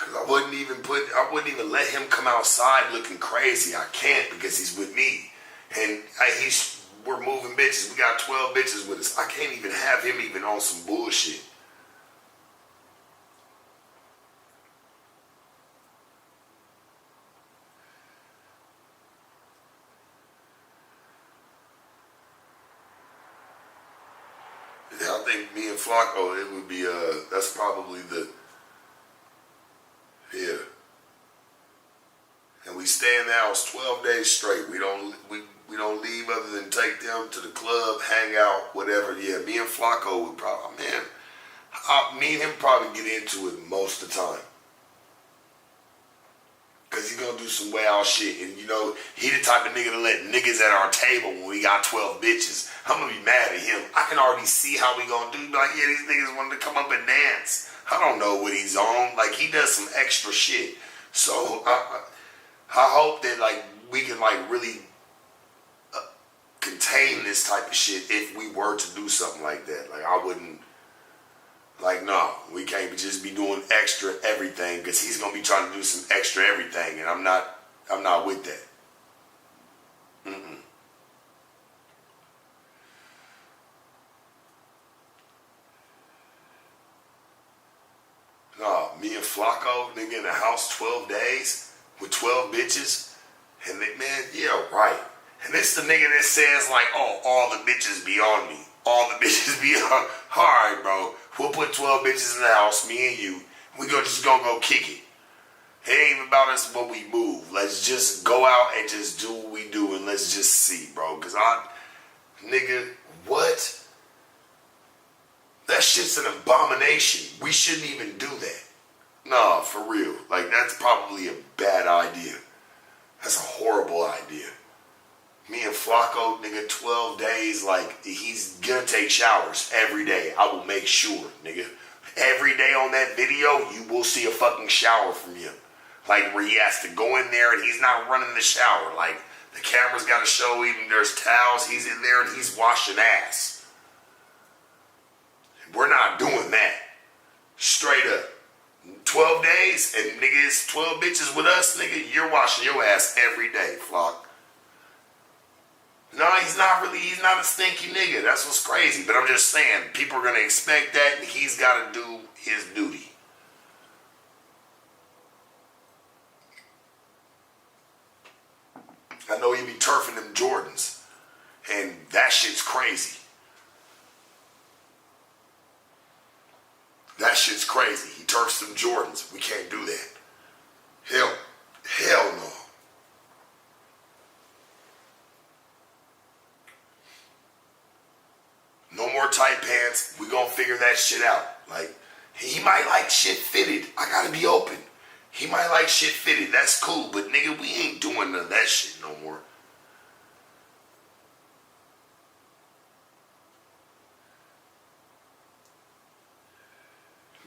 I wouldn't even let him come outside looking crazy. I can't because he's with me. And we're moving bitches. We got 12 bitches with us. I can't even have him even on some bullshit. Yeah, I think me and Flacco, it would be, that's probably yeah. And we stay in the house 12 days straight. We don't leave other than take them to the club, hang out, whatever. Yeah, me and Flacco would probably, man, me and him probably get into it most of the time. Cause he's gonna do some wild shit, and you know, he the type of nigga to let niggas at our table when we got 12 bitches. I'm gonna be mad at him. I can already see how we gonna do. Be like, yeah, these niggas wanted to come up and dance. I don't know what he's on. Like, he does some extra shit. So I hope that like we can like really contain this type of shit if we were to do something like that. Like, I wouldn't. Like, no, we can't just be doing extra everything because he's gonna be trying to do some extra everything, and I'm not with that. No, me and Flacco, nigga, in the house 12 days with 12 bitches, and they, man, yeah, right. And this the nigga that says like, oh, all the bitches be on me. All the bitches be on. All right, bro. We'll put 12 bitches in the house, me and you. We just gonna go kick it. It ain't even about us when we move. Let's just go out and just do what we do, and let's just see, bro. Cause nigga, what? That shit's an abomination. We shouldn't even do that. Nah, for real. Like, that's probably a bad idea. That's a horrible idea. Me and Flacco, nigga, 12 days, like, he's gonna take showers every day. I will make sure, nigga. Every day on that video, you will see a fucking shower from him. Like, where he has to go in there and he's not running the shower. Like, the camera's gotta show even there's towels, he's in there and he's washing ass. We're not doing that. Straight up. 12 days and nigga, it's 12 bitches with us, nigga, you're washing your ass every day, Flock. No, he's not a stinky nigga. That's what's crazy. But I'm just saying, people are going to expect that, and he's got to do his duty. I know he be turfing them Jordans, and that shit's crazy. That shit's crazy. He turfs them Jordans. We can't do that. Hell no. No more tight pants. We gonna figure that shit out. Like, he might like shit fitted. I gotta be open. He might like shit fitted. That's cool. But nigga, we ain't doing none of that shit no more.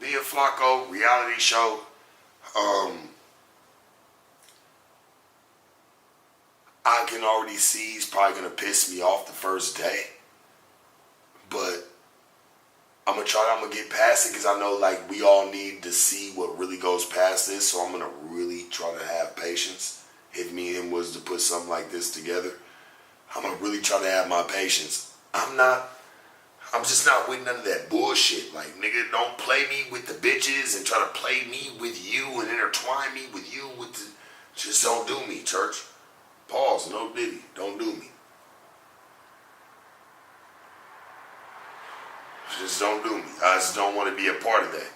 Me and Flacco, reality show. I can already see he's probably gonna piss me off the first day. But I'm gonna get past it because I know like we all need to see what really goes past this. So I'm gonna really try to have patience. If me and him was to put something like this together, I'm gonna really try to have my patience. I'm just not with none of that bullshit. Like, nigga, don't play me with the bitches and try to play me with you and intertwine me with you with the, just don't do me, church. Pause, no diddy, don't do me. Just don't do me. I just don't want to be a part of that.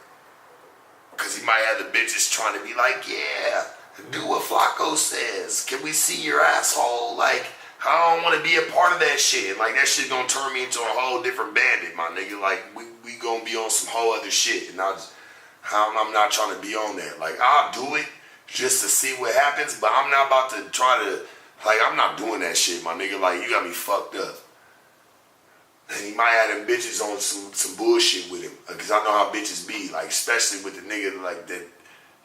Because he might have the bitches trying to be like, yeah, do what Flacco says. Can we see your asshole? Like, I don't want to be a part of that shit. Like, that shit gonna turn me into a whole different bandit, my nigga. Like, we gonna be on some whole other shit. And I'm not trying to be on that. Like, I'll do it just to see what happens, but I'm not about to try to, like, I'm not doing that shit, my nigga. Like, you got me fucked up. And he might have them bitches on some bullshit with him. Because I know how bitches be. Like, especially with the nigga like that.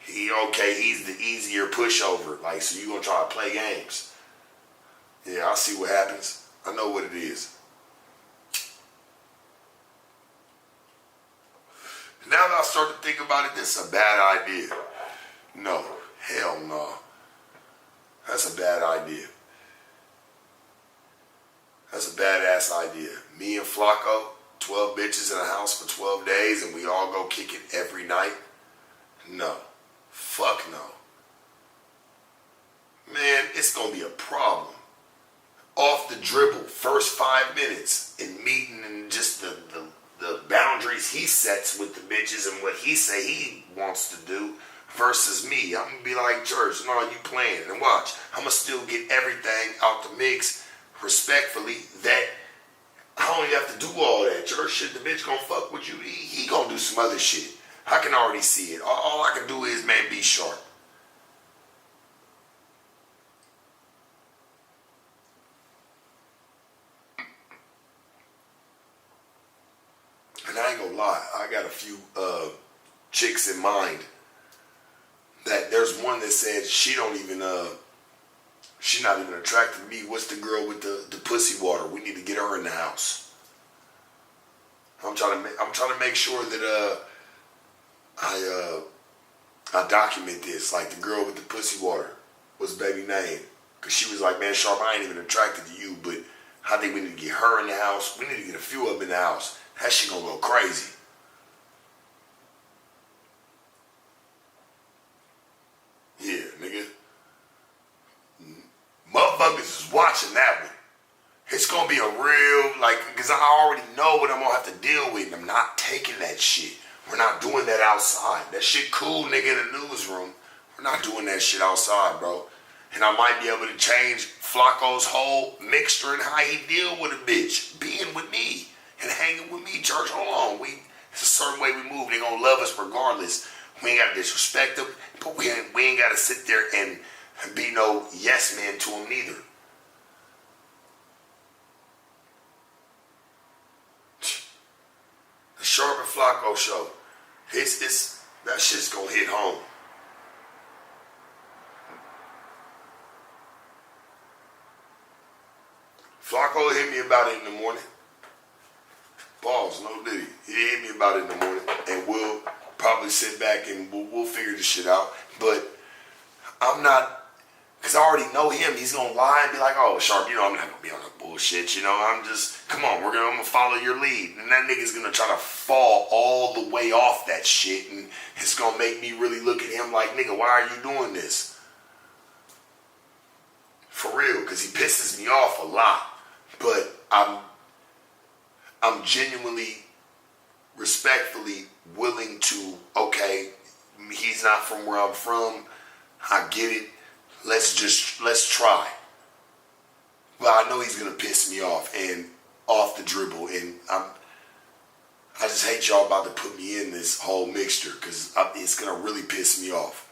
He's the easier pushover. Like, so you gonna try to play games. Yeah, I'll see what happens. I know what it is. Now that I start to think about it, this is a bad idea. No. Hell no. That's a bad idea. That's a badass idea. Me and Flacco, 12 bitches in a house for 12 days and we all go kick it every night? No. Fuck no. Man, it's gonna be a problem. Off the dribble, first 5 minutes in meeting and just the boundaries he sets with the bitches and what he say he wants to do versus me. I'm gonna be like, church, no, you playing. And watch, I'm gonna still get everything out the mix respectfully that I don't even have to do all that. Church shit, the bitch gonna fuck with you. He gonna do some other shit. I can already see it. All I can do is, man, be sharp. And I ain't gonna lie, I got a few chicks in mind that there's one that said she don't even she's not even attracted to me. What's the girl with the pussy water? We need to get her in the house. I'm trying to make sure that I document this. Like the girl with the pussy water. What's the baby name? Cause she was like, man, Sharp, I ain't even attracted to you, but I think we need to get her in the house. We need to get a few of them in the house. That shit gonna go crazy. Yeah, nigga. Motherfuckers is watching that one. It's gonna be a real, like, because I already know what I'm gonna have to deal with, and I'm not taking that shit. We're not doing that outside. That shit cool, nigga, in the newsroom. We're not doing that shit outside, bro. And I might be able to change Flacco's whole mixture and how he deal with a bitch. Being with me and hanging with me, church. Hold on. It's a certain way we move. They gonna love us regardless. We ain't gotta disrespect them, but we ain't gotta sit there and be no yes man to them neither. The Sharp and Flacco show. That shit's gonna hit home. Flacco hit me about it in the morning. Balls, no diddy. He hit me about it in the morning, and we'll probably sit back and we'll figure this shit out. But I'm not, because I already know him. He's gonna lie and be like, "Oh, Sharp, I'm not gonna be on that bullshit. I'm just, come on, I'm gonna follow your lead." And that nigga's gonna try to fall all the way off that shit, and it's gonna make me really look at him like, "Nigga, why are you doing this?" For real, because he pisses me off a lot. But I'm genuinely, respectfully willing to, okay, he's not from where I'm from. I get it. Let's try. But I know he's gonna piss me off and off the dribble, and I just hate y'all about to put me in this whole mixture because it's gonna really piss me off.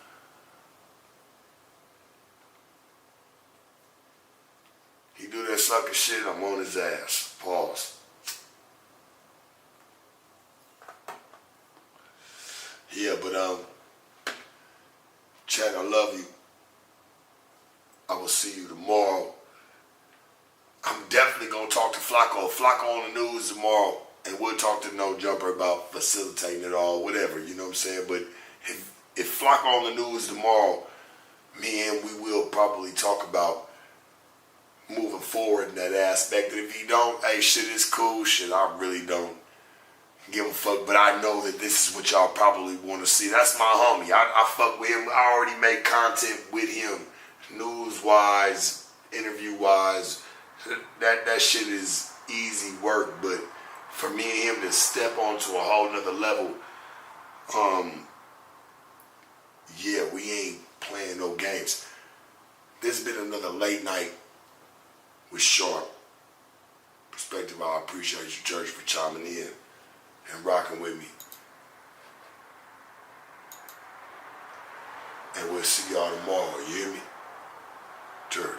He do that sucker shit, I'm on his ass. Pause. Yeah, but Chad, I love you. I will see you tomorrow. I'm definitely gonna talk to Flacco. Flacco on the news tomorrow, and we'll talk to No Jumper about facilitating it all, whatever, you know what I'm saying? But if Flacco on the news tomorrow, me and we will probably talk about moving forward in that aspect. And if he don't, hey, shit is cool. Shit, I really don't give a fuck. But I know that this is what y'all probably want to see. That's my homie. I fuck with him. I already make content with him, news-wise, interview-wise. That shit is easy work. But for me and him to step onto a whole nother level, yeah, we ain't playing no games. This has been another late night with Sharp. Perspective, I appreciate you, church, for chiming in and rocking with me. And we'll see y'all tomorrow, you hear me? Church.